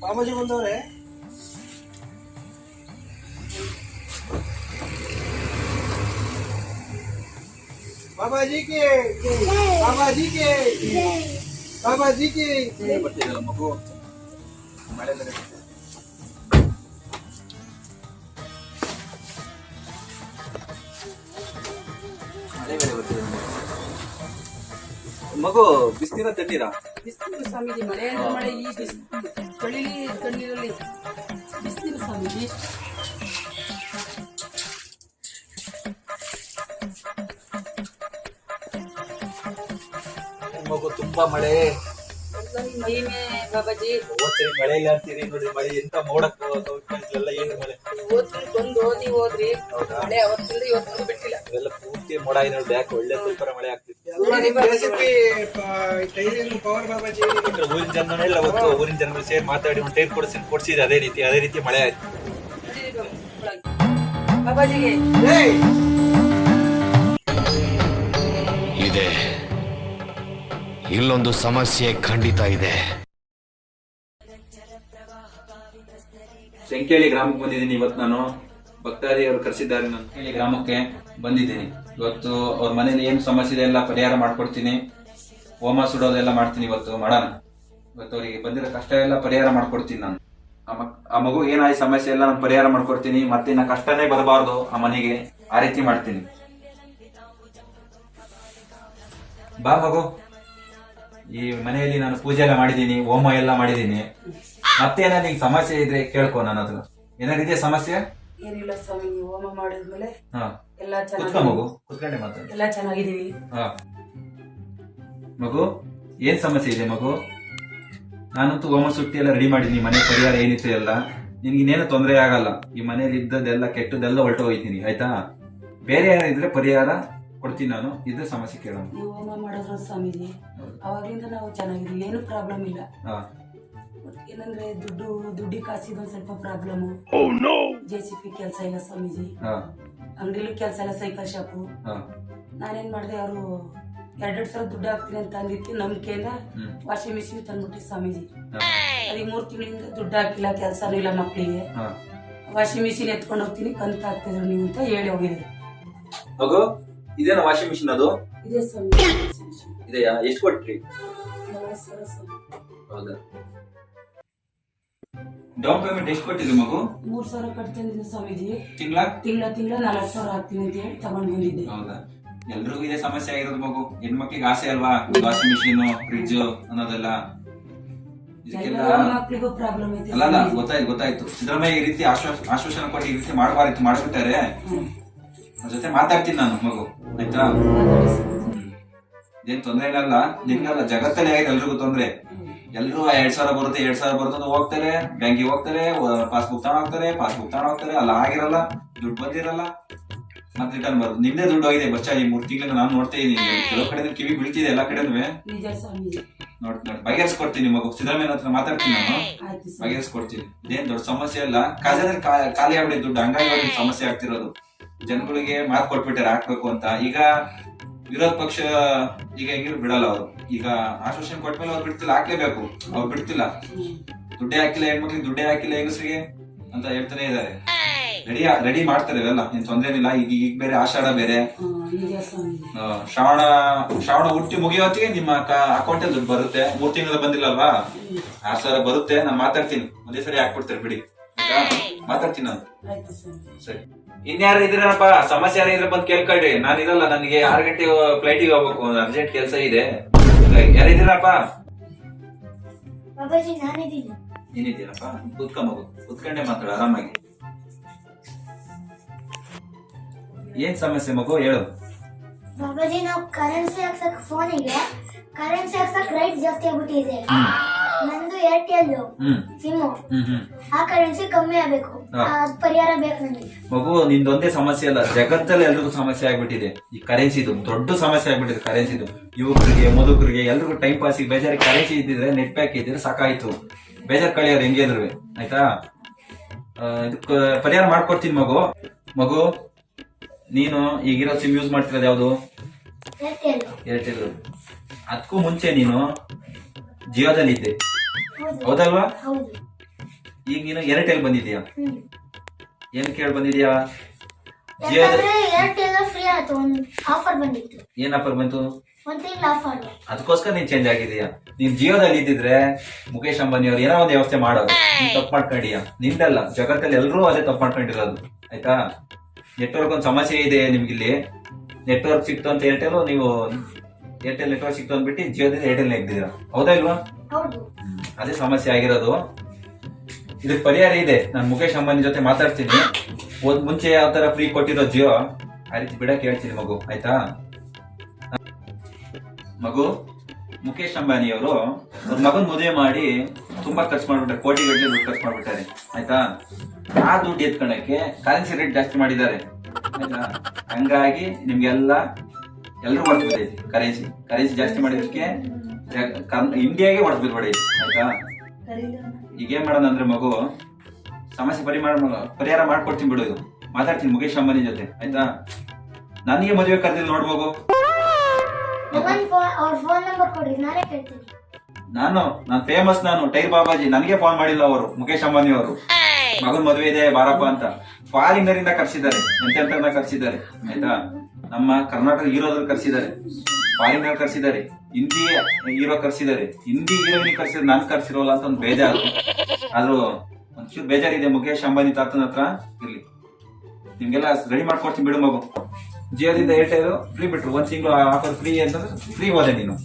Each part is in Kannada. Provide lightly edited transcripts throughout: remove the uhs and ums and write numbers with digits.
ಬಾಬಾಜಿ ಬಂದವ್ರೆ. ಬಾಬಾಜಿ ಕೆ ಬಾಬಾಜಿ ಕೆ ಬಾಬಾಜಿ ಕೆ ಬರ್ತಿದ್ದಲ್ಲ ಮಗು. ಮಳೆ ಬೇರೆ ಬರ್ತಿದೆ ಮಗು. ಬಿಸ್ನೀರ ತಣ್ಣೀರ? ಬಿಸಿನೀರು ಸ್ವಾಮೀಜಿ. ಮಳೆ ಮಳೆ ಈ ಚಳಿಲಿ ತಣ್ಣೀರಲ್ಲಿ ಬಿಸಿನೀರು ಸ್ವಾಮೀಜಿ. ಮಗು ತುಂಬಾ ಮಳೆ. ಮಹಿಮೆ ಬಾಬಾಜಿ. ಓದ್ತೀರಿ ಮಳೆ ಇಲ್ಲ ಅಂತೀರಿ, ನೋಡ್ರಿ ಮಳೆ ಎಂತ ಮೋಡಕ್ಕೆ ಎಲ್ಲ ಏನು ಮಳೆ. ಓದ್ರಿ ಬಂದು ಓದಿ ಹೋದ್ರಿ. ಮಳೆ ಅವತ್ತಿಂದ ಇವತ್ತು ಬಿಟ್ಟಿಲ್ಲ. ಇವೆಲ್ಲ ಪೂರ್ತಿ ಮೋಡ ಇದೆ ನೋಡಿ. ಯಾಕೆ ಒಳ್ಳೆ ಸೂಪರ್ ಮಳೆ ಆಗ್ತಿತ್ತು. ಊರಿನ ಜನನೆಲ್ಲ ಅವತ್ತು ಊರಿನ ಜನಗಳು ಸೇರಿ ಮಾತಾಡಿ ಒಂದು ಟೈರ್ ಕೊಡ್ಸಿದ್ರೆ ಅದೇ ರೀತಿ ಮಳೆ ಆಯ್ತು. ಬಾಬಾಜಿಗೆ ಇದೆ, ಇಲ್ಲೊಂದು ಸಮಸ್ಯೆ ಖಂಡಿತ ಇದೆ. ಶಂಕೇಳಿ ಗ್ರಾಮಕ್ಕೆ ಬಂದಿದ್ದೀನಿ ಇವತ್ತು. ನಾನು ಭಕ್ತಾದಿಯವರು ಕರೆಸಿದ್ದಾರೆ. ನಾನು ಶಂಕೇಳಿ ಗ್ರಾಮಕ್ಕೆ ಬಂದಿದ್ದೀನಿ ಇವತ್ತು. ಅವ್ರ ಮನೇಲಿ ಏನು ಸಮಸ್ಯೆ ಇದೆ ಎಲ್ಲ ಪರಿಹಾರ ಮಾಡ್ಕೊಡ್ತೀನಿ. ಹೋಮ ಸುಡೋದೆಲ್ಲ ಮಾಡ್ತೀನಿ. ಇವತ್ತು ಮಾಡೋಣ. ಇವತ್ತು ಅವರಿಗೆ ಬಂದಿರೋ ಕಷ್ಟ ಎಲ್ಲ ಪರಿಹಾರ ಮಾಡ್ಕೊಡ್ತೀನಿ ನಾನು. ಆ ಮಗು ಏನಾಗಿ ಸಮಸ್ಯೆ ಎಲ್ಲ ನಾನು ಪರಿಹಾರ ಮಾಡ್ಕೊಡ್ತೀನಿ. ಮತ್ತೆ ಇನ್ನ ಕಷ್ಟನೇ ಬರಬಾರ್ದು ಆ ಮನೆಗೆ, ಆ ರೀತಿ ಮಾಡ್ತೀನಿ. ಬಾ ಮಗು. ಈ ಮನೆಯಲ್ಲಿ ನಾನು ಪೂಜೆ ಎಲ್ಲ ಮಾಡಿದ್ದೀನಿ, ಹೋಮ ಎಲ್ಲ ಮಾಡಿದ್ದೀನಿ. ಮತ್ತೇನ ನಿಂಗೆ ಸಮಸ್ಯೆ ಇದ್ರೆ ಕೇಳ್ಕೊ ನನ್ನ ಹತ್ರ. ಏನಾರ ಇದೆಯಾ ಸಮಸ್ಯೆ? ಏನಿಲ್ಲ ಸ್ವಾಮಿ. ನೀವು ಹೋಮ ಮಾಡಿದ್ಮೇಲೆ ಎಲ್ಲ ಕುತ್ಕೊ ಮಗು, ಕುತ್ಕೊಂಡೆ ಮಾತಾಡ. ಎಲ್ಲ ಚೆನ್ನಾಗಿದೀವಿ. ಮಗು ಏನ್ ಸಮಸ್ಯೆ ಇದೆ ಮಗು? ನಾನಂತೂ ಹೋಮ ಸುಟ್ಟಿ ಎಲ್ಲ ರೆಡಿ ಮಾಡಿದೀನಿ. ಮನೆ ಪರಿಹಾರ ಏನಿತ್ತು ಎಲ್ಲ. ನಿನ್ಗಿನ್ನೇನು ತೊಂದರೆ ಆಗಲ್ಲ. ಈ ಮನೇಲಿ ಇದ್ದದೆಲ್ಲ ಕೆಟ್ಟದೆಲ್ಲ ಹೊರಟೋಗ್ತೀನಿ ಆಯ್ತಾ. ಬೇರೆ ಏನಿದ್ರೆ ಪರಿಹಾರ ಕೊಡ್ತೀನಿ ನಾನು. ಇದ್ರ ಸಮಸ್ಯೆ ಕೇಳೋಣ. ನೀವು ಹೋಮ ಮಾಡಿದ್ರು ಸ್ವಾಮೀಜಿ, ಅವಾಗ್ಲಿಂದ ನಾವು ಚೆನ್ನಾಗಿದೀವಿ. ಏನು ಪ್ರಾಬ್ಲಮ್ ಇಲ್ಲ. ಏನಂದ್ರೆ ದುಡ್ಡಿ ಕಾಸಿಗೆ ಒಂದ್ ಸ್ವಲ್ಪ ಪ್ರಾಬ್ಲಮ್. JCP ಕೆಲಸ ಇಲ್ಲ ಸ್ವಾಮೀಜಿ. ಅಂಗಡಿಲೂ ಕೆಲಸ ಇಲ್ಲ, ಸೈಕಲ್ ಶಾಪು. ನಾನೇನ್ ಮಾಡಿದೆ, ಅವರು 2 ಸಾವಿರ ದುಡ್ಡು ಹಾಕ್ತೀನಿ ಅಂತ ಅಂದಿತ್ತು. ನಂಬಿಕೆಯಿಂದ ವಾಷಿಂಗ್ ಮಿಷಿನ್ ತಂದ್ಬಿಟ್ಟಿ ಸ್ವಾಮೀಜಿ. ಅದಕ್ಕೆ 3 ತಿಂಗಳಿಂದ ದುಡ್ಡು ಹಾಕಿಲ್ಲ, ಕೆಲಸನೂ ಇಲ್ಲ ಮಕ್ಕಳಿಗೆ. ವಾಷಿಂಗ್ ಮಿಷಿನ್ ಎತ್ಕೊಂಡು ಹೋಗ್ತೀನಿ, ಕಂತ ಹಾಕ್ತಿದ್ರು ನೀವು ಅಂತ ಹೇಳಿ ಹೋಗಿದ್ರು. ಮಗು ಇದೇನಾ ವಾಷಿಂಗ್ ಮಿಷಿನ್? ಅದು ಇದೆ ಸ್ವಾಮೀಜಿ. ಇದೆಯಾ? ಎಷ್ಟು ಕೊಟ್ರಿ? 40,000 ಸ್ವಾಮಿ. ಹೌದಾ? ಡೌನ್ ಪೇಮೆಂಟ್ ಎಷ್ಟು ಕೊಟ್ಟಿದ್ರಿ ಮಗು? 3,000 ಕಟ್ತೀನಿ ಸ್ವಾಮೀಜಿ. ತಿಂಗಳ ತಿಂಗಳ 4,000 ಹಾಕ್ತೀನಿ ಅಂತ ಹೇಳಿ ತಗೊಂಡ್ ಬಂದಿದ್ದೆ. ಹೌದಾ? ಎಲ್ರಿಗೂ ಇದೇ ಸಮಸ್ಯೆ ಆಗಿರೋದು ಮಗು. ಹೆಣ್ಮಕ್ಳಿಗೆ ಆಸೆ ಅಲ್ವಾ ವಾಷಿಂಗ್ ಮಿಷಿನ್, ಫ್ರಿಡ್ಜ್ ಅನ್ನೋದೆಲ್ಲ. ಮಕ್ಳಿಗೂ ಪ್ರಾಬ್ಲಮ್ ಐತೆ. ಅಲ್ಲ ಗೊತ್ತಾಯ್ತು. ಸಿದ್ದರಾಮಯ್ಯ ಈ ರೀತಿ ಆಶ್ವಾಸನೆ ಕೊಟ್ಟು ಈ ರೀತಿ ಮಾಡಬಾರಿತ್ತು, ಮಾಡ್ಬಿಟ್ಟಾರೆ. ಅದ್ರ ಜೊತೆ ಮಾತಾಡ್ತೀನಿ ನಾನು ಮಗು ಆಯ್ತಾ. ಏನ್ ತೊಂದ್ರೆ ಇಲ್ಲ, ನಿಮ್ಗಲ್ಲ, ಜಗತ್ತಲ್ಲಿ ಆಗಿದೆ ಎಲ್ರಿಗೂ ತೊಂದ್ರೆ. ಎಲ್ರು 2,000 ಬರುತ್ತೆ ಹೋಗ್ತಾರೆ, ಬ್ಯಾಂಕಿಗೆ ಹೋಗ್ತಾರೆ, ಪಾಸ್ಬುಕ್ ತಗೊಂಡ್ ಹೋಗ್ತಾರೆ. ಅಲ್ಲ ಆಗಿರಲ್ಲ, ದುಡ್ಡು ಬಂದಿರಲ್ಲ, ಮತ್ತೆ ರಿಟರ್ನ್ ಬರೋದು. ನಿಮ್ದೇ ದುಡ್ಡು ಹೋಗಿದೆ ಬಚ್ಚ. ಈ 3 ತಿಂಗಳಿಂದ ನಾನು ನೋಡ್ತಾ ಇದೀನಿ. ಕೆಲವು ಕಡೆ ಕಿವಿ ಬೀಳ್ತಿದೆ, ಎಲ್ಲಾ ಕಡೆನೂ ನೋಡಿ ಬಗೆಹರಿಸ್ಕೊಡ್ತೀನಿ ಮಗು. ಸಿದ್ದರಾಮಯ್ಯ ಹತ್ರ ಮಾತಾಡ್ತೀನಿ ನಾನು, ಬಗೆಹರಿಸ್ಕೊಡ್ತೀನಿ. ಇದೇನ್ ದೊಡ್ಡ ಸಮಸ್ಯೆ ಅಲ್ಲ. ಖಜಾನೆ ಖಾಲಿ ಆಗ್ಬಿಡಿ ದುಡ್ಡು, ಹಂಗಾಗಿ ಸಮಸ್ಯೆ ಆಗ್ತಿರೋದು. ಜನಗಳಿಗೆ ಮಾತು ಕೊಟ್ಬಿಟ್ಟಾರೆ ಹಾಕ್ಬೇಕು ಅಂತ. ಈಗ ವಿರೋಧ ಪಕ್ಷ ಈಗ ಹೆಂಗಿರು ಬಿಡಲ್ಲ ಅವರು. ಈಗ ಆಶ್ವಾಸನೆ ಕೊಟ್ಮೇಲೆ ಅವ್ರು ಬಿಡ್ತಿಲ್ಲ, ಹಾಕ್ಲೇಬೇಕು. ಅವ್ರು ಬಿಡ್ತಿಲ್ಲ. ದುಡ್ಡೇ ಹಾಕಿಲ್ಲ ಹೆಣ್ಮಕ್ಳಿಗೆ, ದುಡ್ಡೇ ಹಾಕಿಲ್ಲ ಹೆಂಗಸರಿಗೆ ಅಂತ ಹೇಳ್ತಾನೆ ಇದಾರೆ. ರೆಡಿ ಮಾಡ್ತಾರೆ ಇವೆಲ್ಲ, ಏನ್ ತೊಂದ್ರೆ ಇಲ್ಲ. ಈಗ ಬೇರೆ ಆಷಾಢ ಬೇರೆ, ಶ್ರಾವಣ ಹುಟ್ಟಿ ಮುಗಿಯೋತ್ತಿಗೆ ನಿಮ್ಮ ಅಕೌಂಟ್ ಅಲ್ಲಿ ದುಡ್ಡು ಬರುತ್ತೆ. 3 ತಿಂಗಳ ಬಂದಿಲ್ಲ ಅಲ್ವಾ, 6,000 ಬರುತ್ತೆ. ನಾನು ಮಾತಾಡ್ತೀನಿ, ಒಂದೇ ಸರಿ ಹಾಕ್ಬಿಡ್ತಾರೆ ಬಿಡಿ ಆಯ್ತಾ. ಮಾತಾಡ್ತೀನಿ ನಾನು. ಸರಿ, ಇನ್ಯಾರು ಇದ್ರಪ್ಪ ಸಮಸ್ಯೆ ಯಾರು ಇದ್ರೆ ಬಂದು ಕೇಳ್ಕೊಳ್ರಿ. ನಾನು ಇರಲ್ಲ, ನನಗೆ 6 ಗಂಟೆ ಫ್ಲೈಟಿಗೆ ಹೋಗ್ಬೇಕು, ಅರ್ಜೆಂಟ್ ಕೆಲಸ ಇದೆ. ಯಾರಿದ್ದೀರಪ್ಪ? ನೀನಿದ್ದೀರಪ್ಪ? ಕುತ್ಕ ಮಗು, ಕುತ್ಕೊಂಡೆ ಮಾತಾಡು ಆರಾಮಾಗಿ. ಏನ್ ಸಮಸ್ಯೆ ಮಗು ಹೇಳು. ಬಾಬಾಜಿ, ನಾವು ಕರೆನ್ಸಿ ಹಾಕ್ಸಕ್ ಫೋನಿಗೆ ಕರೆನ್ಸಿ ಹಾಕ್ಸಕ್ ರೈಟ್ ಜಾಸ್ತಿ ಆಗ್ಬಿಟ್ಟಿದೆ. ನಂದು ಏರ್ಟೆಲ್ ಸಿಮ್, ಆ ಕರೆನ್ಸಿ ಕಮ್ಮಿ ಆಗ್ಬೇಕು. ಪರಿಹಾರ ಬೇಕು ನನಗೆ. ಮಗು ನಿಂದೊಂದೇ ಸಮಸ್ಯೆ ಅಲ್ಲ, ಜಗತ್ತಲ್ಲಿ ಎಲ್ರಿಗೂ ಸಮಸ್ಯೆ ಆಗ್ಬಿಟ್ಟಿದೆ. ಈ ಕರೆನ್ಸಿದು ದೊಡ್ಡ ಸಮಸ್ಯೆ ಆಗ್ಬಿಟ್ಟಿದೆ. ಕರೆನ್ಸಿದು ಯುವಕರಿಗೆ, ಮದುಕರಿಗೆ, ಎಲ್ರಿಗೂ ಟೈಮ್ ಪಾಸ್ ಬೇಜಾರಿಗೆ ಕರೆನ್ಸಿ ಇದ್ದಿದ್ರೆ, ನೆಟ್ ಪ್ಯಾಕ್ ಇದ್ದಿದ್ರೆ ಸಾಕಾಯ್ತು. ಬೇಜಾರ್ ಕಳಿಯೋರು ಹೆಂಗೆ ಇದ್ರು ಆಯ್ತಾ. ಇದಕ್ಕೆ ಪರಿಹಾರ ಮಾಡ್ಕೊಡ್ತೀನಿ ಮಗು. ನೀನು ಈಗಿರೋ ಸಿಮ್ ಯೂಸ್ ಮಾಡ್ತಿರೋದು ಯಾವ್ದು? ಏರ್ಟೆಲ್. ಅದಕ್ಕೂ ಮುಂಚೆ ನೀನು ಜಿಯೋದಲ್ಲಿ ಇದ್ದೆ, ಹೌದಲ್ವಾ? ಈಗ ನೀನು ಏರ್ಟೆಲ್ ಬಂದಿದ್ಯಾ, ಏನ್ ಕೇಳಿ ಬಂದಿದ್ಯಾ? ಜಿಯೋ ಯಾಕಂದ್ರೆ ಏರ್ಟೆಲ್ ಫ್ರೀ ಆಯ್ತು, ಒಂದು ಆಫರ್ ಬಂದಿತ್ತು, ಏನ್ ಆಫರ್ ಬಂತು? ಒಂದು ತಿಂಗಳ ಆಫರ್. ಅದಕ್ಕೋಸ್ಕರ ನೀನ್ ಚೇಂಜ್ ಆಗಿದೀಯಾ. ನೀನ್ ಜಿಯೋದಲ್ಲಿ ಇದ್ದಿದ್ರೆ ಮುಖೇಶ್ ಅಂಬಾನಿ ಅವ್ರು ಏನೋ ಒಂದು ವ್ಯವಸ್ಥೆ ಮಾಡೋರು, ನೀನ್ ತಪ್ಪು ಮಾಡ್ಕೊಂಡಿಯಾ. ನಿಂದಲ್ಲ, ಜಗತ್ತಲ್ಲಿ ಎಲ್ಲರೂ ಅದೇ ತಪ್ಪು ಮಾಡ್ಕೊಂಡಿರೋದು ಆಯ್ತಾ. ನೆಟ್ವರ್ಕ್ ಒಂದು ಸಮಸ್ಯೆ ಇದೆ ನಿಮ್ಗಿಲ್ಲಿ. ನೆಟ್ವರ್ಕ್ ಸಿಕ್ತು ಅಂತ ಏರ್ಟೆಲ್, ನೀವು ಏರ್ಟೆಲ್ ನೆಟ್ವರ್ಕ್ ಸಿಕ್ತು ಅಂದ್ಬಿಟ್ಟು ಜಿಯೋದಿಂದ ಏರ್ಟೆಲ್ ಎಗ್ದಿದ್ದೀರಾ, ಹೌದಾ ಇಲ್ವಾ? ಹೌದು. ಅದೇ ಸಮಸ್ಯೆ ಆಗಿರೋದು. ಇದಕ್ಕೆ ಪರಿಹಾರ ಇದೆ. ನಾನು ಮುಖೇಶ್ ಅಂಬಾನಿ ಜೊತೆ ಮಾತಾಡ್ತೀನಿ. ಮುಂಚೆ ಯಾವ ತರ ಫ್ರೀ ಕೊಟ್ಟಿರೋ ಜಿಯೋ ಆ ರೀತಿ ಬಿಡಕ್ಕೆ ಹೇಳ್ತೀನಿ ಮಗು, ಆಯ್ತಾ? ಮಗು, ಮುಖೇಶ್ ಅಂಬಾನಿ ಅವರು ಅವ್ರ ಮಗನ್ ಮದುವೆ ಮಾಡಿ ತುಂಬಾ ಖರ್ಚು ಮಾಡ್ಬಿಟ್ಟಾರೆ, ಕೋಟಿಗಟ್ಟಲೆ ದುಡ್ಡು ಖರ್ಚು ಮಾಡ್ಬಿಟ್ಟಾರೆ ಆಯ್ತಾ. ಆ ದುಡ್ಡು ಎತ್ಕೊಳಕ್ಕೆ ಕರೆನ್ಸಿ ರೇಟ್ ಜಾಸ್ತಿ ಮಾಡಿದ್ದಾರೆ ಆಯ್ತಾ. ಹಂಗಾಗಿ ನಿಮ್ಗೆಲ್ಲ ಎಲ್ರು ಹೊಡೆದು ಬಿದ್ದೈತಿ. ಕರೆನ್ಸಿ ಜಾಸ್ತಿ ಮಾಡಿದಕ್ಕೆ ಇಂಡಿಯಾಗೆ ಹೊಡೆದು ಬಿದ್ಬಿಡೈತಿ ಆಯ್ತಾ. ಈಗ ಏನ್ ಮಾಡೋಣ ಅಂದ್ರೆ ಮಗು, ಸಮಸ್ಯೆ ಪರಿಹಾರ ಮಾಡ್ಕೊಡ್ತೀನಿ ಬಿಡು. ಇದು ಮಾತಾಡ್ತೀನಿ ಮುಖೇಶ್ ಅಂಬಾನಿ ಜೊತೆ ಆಯ್ತಾ. ನನಗೆ ಮದುವೆ ಕರೆದಿಲ್ಲ ನೋಡ್ಬೋಗು. ಅವ್ರ ಫೋನ್ ನಂಬರ್ ಕೊಡಿ, ನಾನೇ ಕೇಳ್ತೀನಿ. ನಾನು ಫೇಮಸ್, ನಾನು ಟೈರ್ ಬಾಬಾಜಿ. ನನಗೆ ಫೋನ್ ಮಾಡಿಲ್ಲ ಅವರು, ಮುಖೇಶ್ ಅಂಬಾನಿ ಅವರು. ಮಗನ್ ಮದುವೆ ಇದೆ ಬಾರಪ್ಪ ಅಂತ ಫಾರಿನರ್ ಇಂದ ಕರ್ಸಿದ್ದಾರೆ, ಎಂತೆಂತ ಕರ್ಸಿದ್ದಾರೆ ಆಯ್ತಾ. ನಮ್ಮ ಕರ್ನಾಟಕ ಹೀರೋದ್ರು ಕರ್ಸಿದ್ದಾರೆ, ಫಾರಿನರ್ ಕರ್ಸಿದ್ದಾರೆ, ಹಿಂದಿ ಹೀರೋ ಕರ್ಸಿದ್ದಾರೆ, ಹಿಂದಿ ಹೀರೋಯಿನ್ ಕರ್ಸಿದ್ರೆ ನಾನ್ ಕರ್ಸಿರೋಲ್ಲ ಅಂತ ಒಂದು ಬೇಜಾರು. ಆದ್ರೂ ಒಂಚೂರು ಬೇಜಾರಿದೆ ಮುಖೇಶ್ ಅಂಬಾನಿ ತಾತನ ಹತ್ರ. ಇರ್ಲಿ, ನಿಮ್ಗೆಲ್ಲ ರೆಡಿ ಮಾಡ್ಕೊಡ್ತೀನಿ ಬಿಡು ಮಗು. ಜಿಯೋದಿಂದ ಏರ್ಟೆಲ್ ಫ್ರೀ ಬಿಟ್ರು, ಒಂದ್ ತಿಂಗಳು ಆಫರ್ ಫ್ರೀ ಅಂತಂದ್ರೆ ಫ್ರೀ ಹೋದೆ ನೀನು.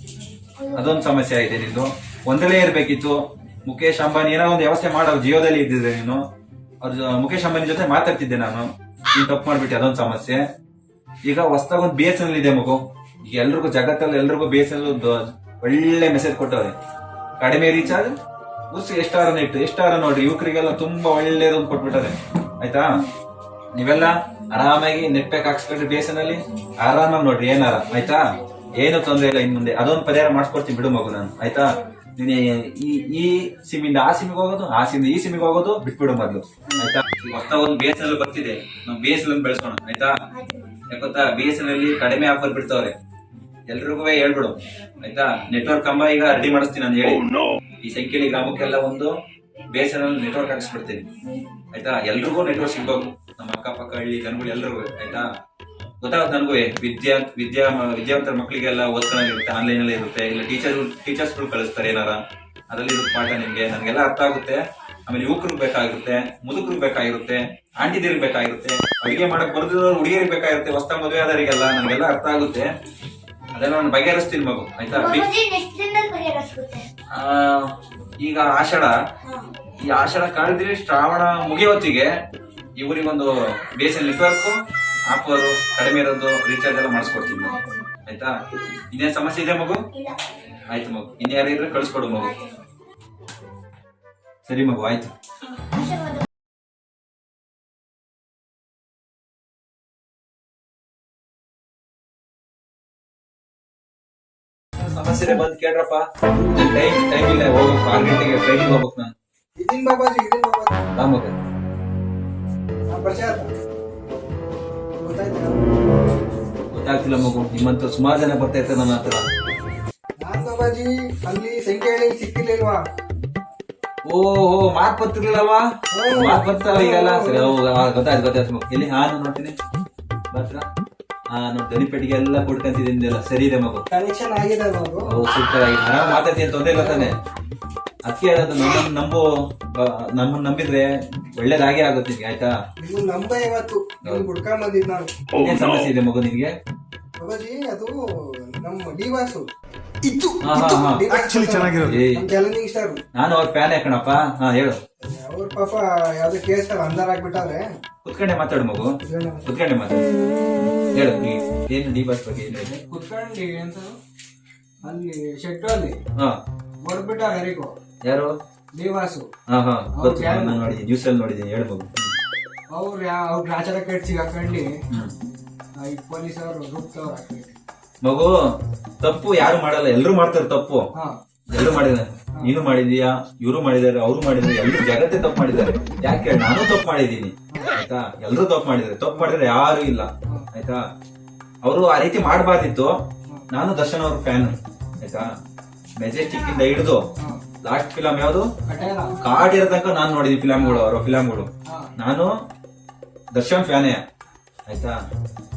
ಅದೊಂದು ಸಮಸ್ಯೆ ಆಗಿದೆ ನಿಂದು. ಒಂದಲೇ ಇರ್ಬೇಕಿತ್ತು. ಮುಖೇಶ್ ಅಂಬಾನಿ ಏನೋ ಒಂದು ವ್ಯವಸ್ಥೆ ಮಾಡೋರು, ಜಿಯೋದಲ್ಲಿ ಇದ್ದಿದ್ರೆ ನೀನು. ಅವ್ರ ಮುಖೇಶ್ ಅಂಬಾನಿ ಜೊತೆ ಮಾತಾಡ್ತಿದ್ದೆ ನಾನು, ನೀನ್ ತಪ್ಪು ಮಾಡ್ಬಿಟ್ಟೆ, ಅದೊಂದು ಸಮಸ್ಯೆ. ಈಗ ಹೊಸದಾಗ ಒಂದು BSNL ಇದೆ ಮಗು. ಈಗ ಎಲ್ರಿಗೂ ಜಗತ್ತಲ್ಲಿ ಎಲ್ರಿಗೂ BSNL ಒಳ್ಳೆ ಮೆಸೇಜ್ ಕೊಟ್ಟವ್ರೆ. ಕಡಿಮೆ ರೀಚಾರ್ಜ್, ಎಷ್ಟಾರ ನೆಟ್, ಎಷ್ಟಾರ ನೋಡ್ರಿ. ಯುವಕರಿಗೆಲ್ಲ ತುಂಬಾ ಒಳ್ಳೇದೊಂದು ಕೊಟ್ಬಿಟ್ಟಾರೆ ಆಯ್ತಾ. ನೀವೆಲ್ಲ ಆರಾಮಾಗಿ ನೆಟ್ ಪ್ಯಾಕ್ ಹಾಕ್ಸ್ಕೊಂಡ್ರಿ BSNL ಆರಾಮಾಗಿ ನೋಡ್ರಿ, ಏನಾರ ಆಯ್ತಾ. ಏನು ತೊಂದ್ರೆ ಇಲ್ಲ. ಇನ್ ಮುಂದೆ ಅದೊಂದು ಪರಿಹಾರ ಮಾಡಿಸ್ಕೊಡ್ತೀನಿ ಬಿಡು ಮಗು ನಾನು ಆಯ್ತಾ. ನೀನ್ ಈ ಸಿಮ್ಮಿಂದ ಆ ಸಿಮ್ಮಿಗೆ ಹೋಗೋದು, ಆ ಸಿಮ್ಮಿಂದ ಈ ಸಿಮ್ಮಿಗೆ ಹೋಗೋದು ಬಿಟ್ಬಿಡು ಮೊದ್ಲು ಆಯ್ತಾ. ಹೊಸ ಒಂದು BSNL ಬರ್ತಿದೆ, ನಾವು BSNL ಬೆಳೆಸೋಣ ಆಯ್ತಾ. ಯಾಕೊತ್ತಾ, BSNL ಕಡಿಮೆ ಆಫರ್ ಬಿಡ್ತಾವ್ರೆ, ಎಲ್ರಿಗೂ ಹೇಳ್ಬಿಡು ಆಯ್ತಾ. ನೆಟ್ವರ್ಕ್ ಕಂಬ ಈಗ ರೆಡಿ ಮಾಡಿಸ್ತೀನಿ ನಾನು ಹೇಳಿ. ಈ ಸಂಖ್ಯೆಲಿ ಗ್ರಾಮಕ್ಕೆಲ್ಲ ಒಂದು BSNL ನೆಟ್ವರ್ಕ್ ಹಾಕಿಸ್ಬಿಡ್ತೀನಿ ಆಯ್ತಾ. ಎಲ್ರಿಗೂ ನೆಟ್ವರ್ಕ್ ಸಿಗ್ಬೇಕು, ನಮ್ಮ ಅಕ್ಕಪಕ್ಕ ಹಳ್ಳಿ ಜನಗಳು ಎಲ್ರಿಗೂ ಆಯ್ತಾ. ಗೊತ್ತಾಗುತ್ತೆ ನನಗೂ. ವಿದ್ಯಾವಂತರ ಮಕ್ಕಳಿಗೆಲ್ಲ ಓದ್ಕೊಳ್ಳೋದಿರುತ್ತೆ, ಆನ್ಲೈನ್ ಅಲ್ಲೇ ಇರುತ್ತೆ, ಇಲ್ಲ ಟೀಚರ್ಸ್ಗಳು ಕಳಿಸ್ತಾರೆ ಏನಾರ, ಅದರಲ್ಲಿ ಇರುತ್ತೆ ಪಾಠ ನಿಮ್ಗೆ. ನನಗೆಲ್ಲ ಅರ್ಥ ಆಗುತ್ತೆ. ಆಮೇಲೆ ಯುವಕರಿಗೆ ಬೇಕಾಗಿರುತ್ತೆ, ಮುದುಕರಿಗೆ ಬೇಕಾಗಿರುತ್ತೆ, ಆಂಟಿದಿರಿಗೆ ಬೇಕಾಗಿರುತ್ತೆ, ಅಡಿಗೆ ಮಾಡಕ್ ಬರೆದಿರೋ ಹುಡುಗಿಯರಿಗೆ ಬೇಕಾಗಿರುತ್ತೆ, ಹೊಸ ಮದುವೆ ಆದವರಿಗೆಲ್ಲ. ನನಗೆಲ್ಲ ಅರ್ಥ ಆಗುತ್ತೆ. ಅದೆಲ್ಲ ನಾನು ಬಗೆಹರಿಸ್ತೀನಿ ಮಗು ಆಯ್ತಾ. ಈಗ ಆಷಾಢ, ಈ ಆಷಾಢ ಕಾಳಿದ್ರೆ ಶ್ರಾವಣ ಮುಗಿಯೋತ್ತಿಗೆ ಇವರಿಗೊಂದು BSNL ನೆಟ್ವರ್ಕ್ ಆಫರ್ ಕಡಿಮೆ ಇರೋದು ರೀಚಾರ್ಜ್ ಎಲ್ಲ ಮಾಡಿಸ್ಕೊಡ್ತೀನಿ ಆಯ್ತಾ. ಇನ್ನೇನ್ ಸಮಸ್ಯೆ ಇದೆ ಮಗು? ಆಯ್ತು ಮಗು, ಇನ್ಯಾರು ಇದ್ರೆ ಕಳ್ಸ್ಕೊಡು ಮಗು. ಸರಿ ಮಗು, ಆಯ್ತು. ಸಮಸ್ಯೆ ಬಂದ್ ಕೇಳ್ರಪ್ಪ. ಟೈಮ್ ಇಲ್ಲ, ಹೋಗ್ಬೇಕು 6 ಗಂಟೆಗೆ ಟ್ರೈನಿಂಗ್ ಹೋಗ್ಬೇಕು ನಾನು. ಬಾ ಮಗು. ಗೊತ್ತಾಗ್ತಿಲ್ಲ ಮಗು, ನಿಮ್ಮಂತ ಸುಮಾರು ಜನ ಬರ್ತಾ ಇರ್ತಾರೆ ನನ್ನ ಹತ್ರ. ಬಾಬಾಜಿ ಅಲ್ಲಿ ಸಂಖ್ಯೆ ಸಿಕ್ಕಿರ್ಲಿಲ್ವಾ? ಓಹೋ, ಮಾತ್ ಬರ್ತಿರ್ಲಿಲ್ಲವಾ? ಮಾತ್ ಬರ್ತಾವ ಈಗೆಲ್ಲ. ಸರಿ, ಗೊತ್ತಾಯ್ತು. ಎಲ್ಲಿ? ನಾನು ನೋಡ್ತೀನಿ ಬರ್ತೀರಾ? ನೋಡಿ ದನಿಪೆಟ್ಟಿಗೆ ಎಲ್ಲ ಕೊಡ್ಕಂತಿದ್ದೀನಿ. ಸರಿ ಇದೆ ಮಗು, ಕನೆಕ್ಷನ್ ಆಗಿದೆ ಬಾಬು. ಸೂಪರ್ ಆಗಿದೆ. ಆರಾಮ್ ಮಾತಾಡ್ತೀನಿ, ತೊಂದ್ರೆ ಇಲ್ಲ ತಾನೆ. ಅದಕ್ಕೆ ಹೇಳೋದು, ನಮ್ಮನ್ನ ನಂಬಿದ್ರೆ ಒಳ್ಳೇದಾಗೆ ಆಗುತ್ತೆ ನಿಮ್ಗೆ ಆಯ್ತಾ. ನೀವು ನಂಬ ಇವತ್ತು ಹುಡ್ಕೊಂಡ್ ಬಂದಿದ್ ನಾನು. ಏನ್ ಸಮಸ್ಯೆ ಇದೆ ಮಗು ನಿನ್ಗೆ? ಬಾಬಾಜಿ ಅದು ನಮ್ಮ ಡಿವಾಸು ಚಾಲೆಂಜಿಂಗ್ ಸ್ಟಾರ್. ನಾನು ಅವ್ರ ಫ್ಯಾನ್ ಯಾಕಣಪ್ಪ. ಹೇಳು. ಅವ್ರ ಪಾಪ ಯಾವ್ದೋ ಕೇಸ್ ಅಂದಾರ ಆಗ್ಬಿಟ್ಟವ್ರೆ. ಕುತ್ಕೊಂಡೆ ಮಾತಾಡು ಮಗು, ಕುತ್ಕೊಂಡೆ ಮಾತಾಡು. ಹೇಳು ಏನು ಡಿಬಾಸ್ ಬಗ್ಗೆ ಏನಿದೆ? ಕುತ್ಕೊಂಡಿ ಅಂತ ಅಲ್ಲಿ ಶೆಟ್ಟು ಅಲ್ಲಿ ಹೊಡ್ಬಿಟ್ಟಾರ ಯಾರಿಗೂ. ಯಾರು? ಡಿವಾಸು. ಗೊತ್ತು, ನಾನು ನೋಡಿದ್ದೀನಿ, ನ್ಯೂಸ್ ಅಲ್ಲಿ ನೋಡಿದ್ದೀನಿ. ಹೇಳು ಮಗು. ಅವ್ರ ಆಚಾರ ಕೆಟ್ಟು ಸಿಗಾಕೊಂಡು ಈ ಪೊಲೀಸ್ ಅವರು ರೂಪ್ತವ್ರ. ಮಗು, ತಪ್ಪು ಯಾರು ಮಾಡಲ್ಲ, ಎಲ್ರು ಮಾಡ್ತಾರೆ ತಪ್ಪು. ಎಲ್ರು ಮಾಡಿದಾರೆ, ನೀನು ಮಾಡಿದೀಯಾ, ಇವರು ಮಾಡಿದಾರೆ, ಅವರು ಮಾಡಿದಾರೆ, ಎಲ್ರು ಜಗತ್ತೇ ತಪ್ಪು ಮಾಡಿದ್ದಾರೆ. ಯಾಕೆ? ನಾನು ತಪ್ಪು ಮಾಡಿದೀನಿ ಆಯ್ತಾ. ಎಲ್ರು ತಪ್ಪು ಮಾಡಿದಾರೆ, ತಪ್ಪು ಮಾಡಿದ್ರೆ ಯಾರು ಇಲ್ಲ ಆಯ್ತಾ. ಅವರು ಆ ರೀತಿ ಮಾಡಬಾರ್ದಿತ್ತು. ನಾನು ದರ್ಶನ್ ಅವ್ರ ಫ್ಯಾನ್ ಆಯ್ತಾ. ಮೆಜೆಸ್ಟಿಕ್ ಇಂದ ಹಿಡಿದು ಲಾಸ್ಟ್ ಫಿಲಂ ಯಾವ್ದು? ಕಟೇರ. ಕಾಟ್ ಇರೋ ತನಕ ನಾನು ನೋಡಿದೀನಿ ಫಿಲಂಗಳು, ಅವರ ಫಿಲಂಗಳು. ಹಾ. ನಾನು ದರ್ಶನ್ ಫ್ಯಾನೇ ಆಯ್ತಾ.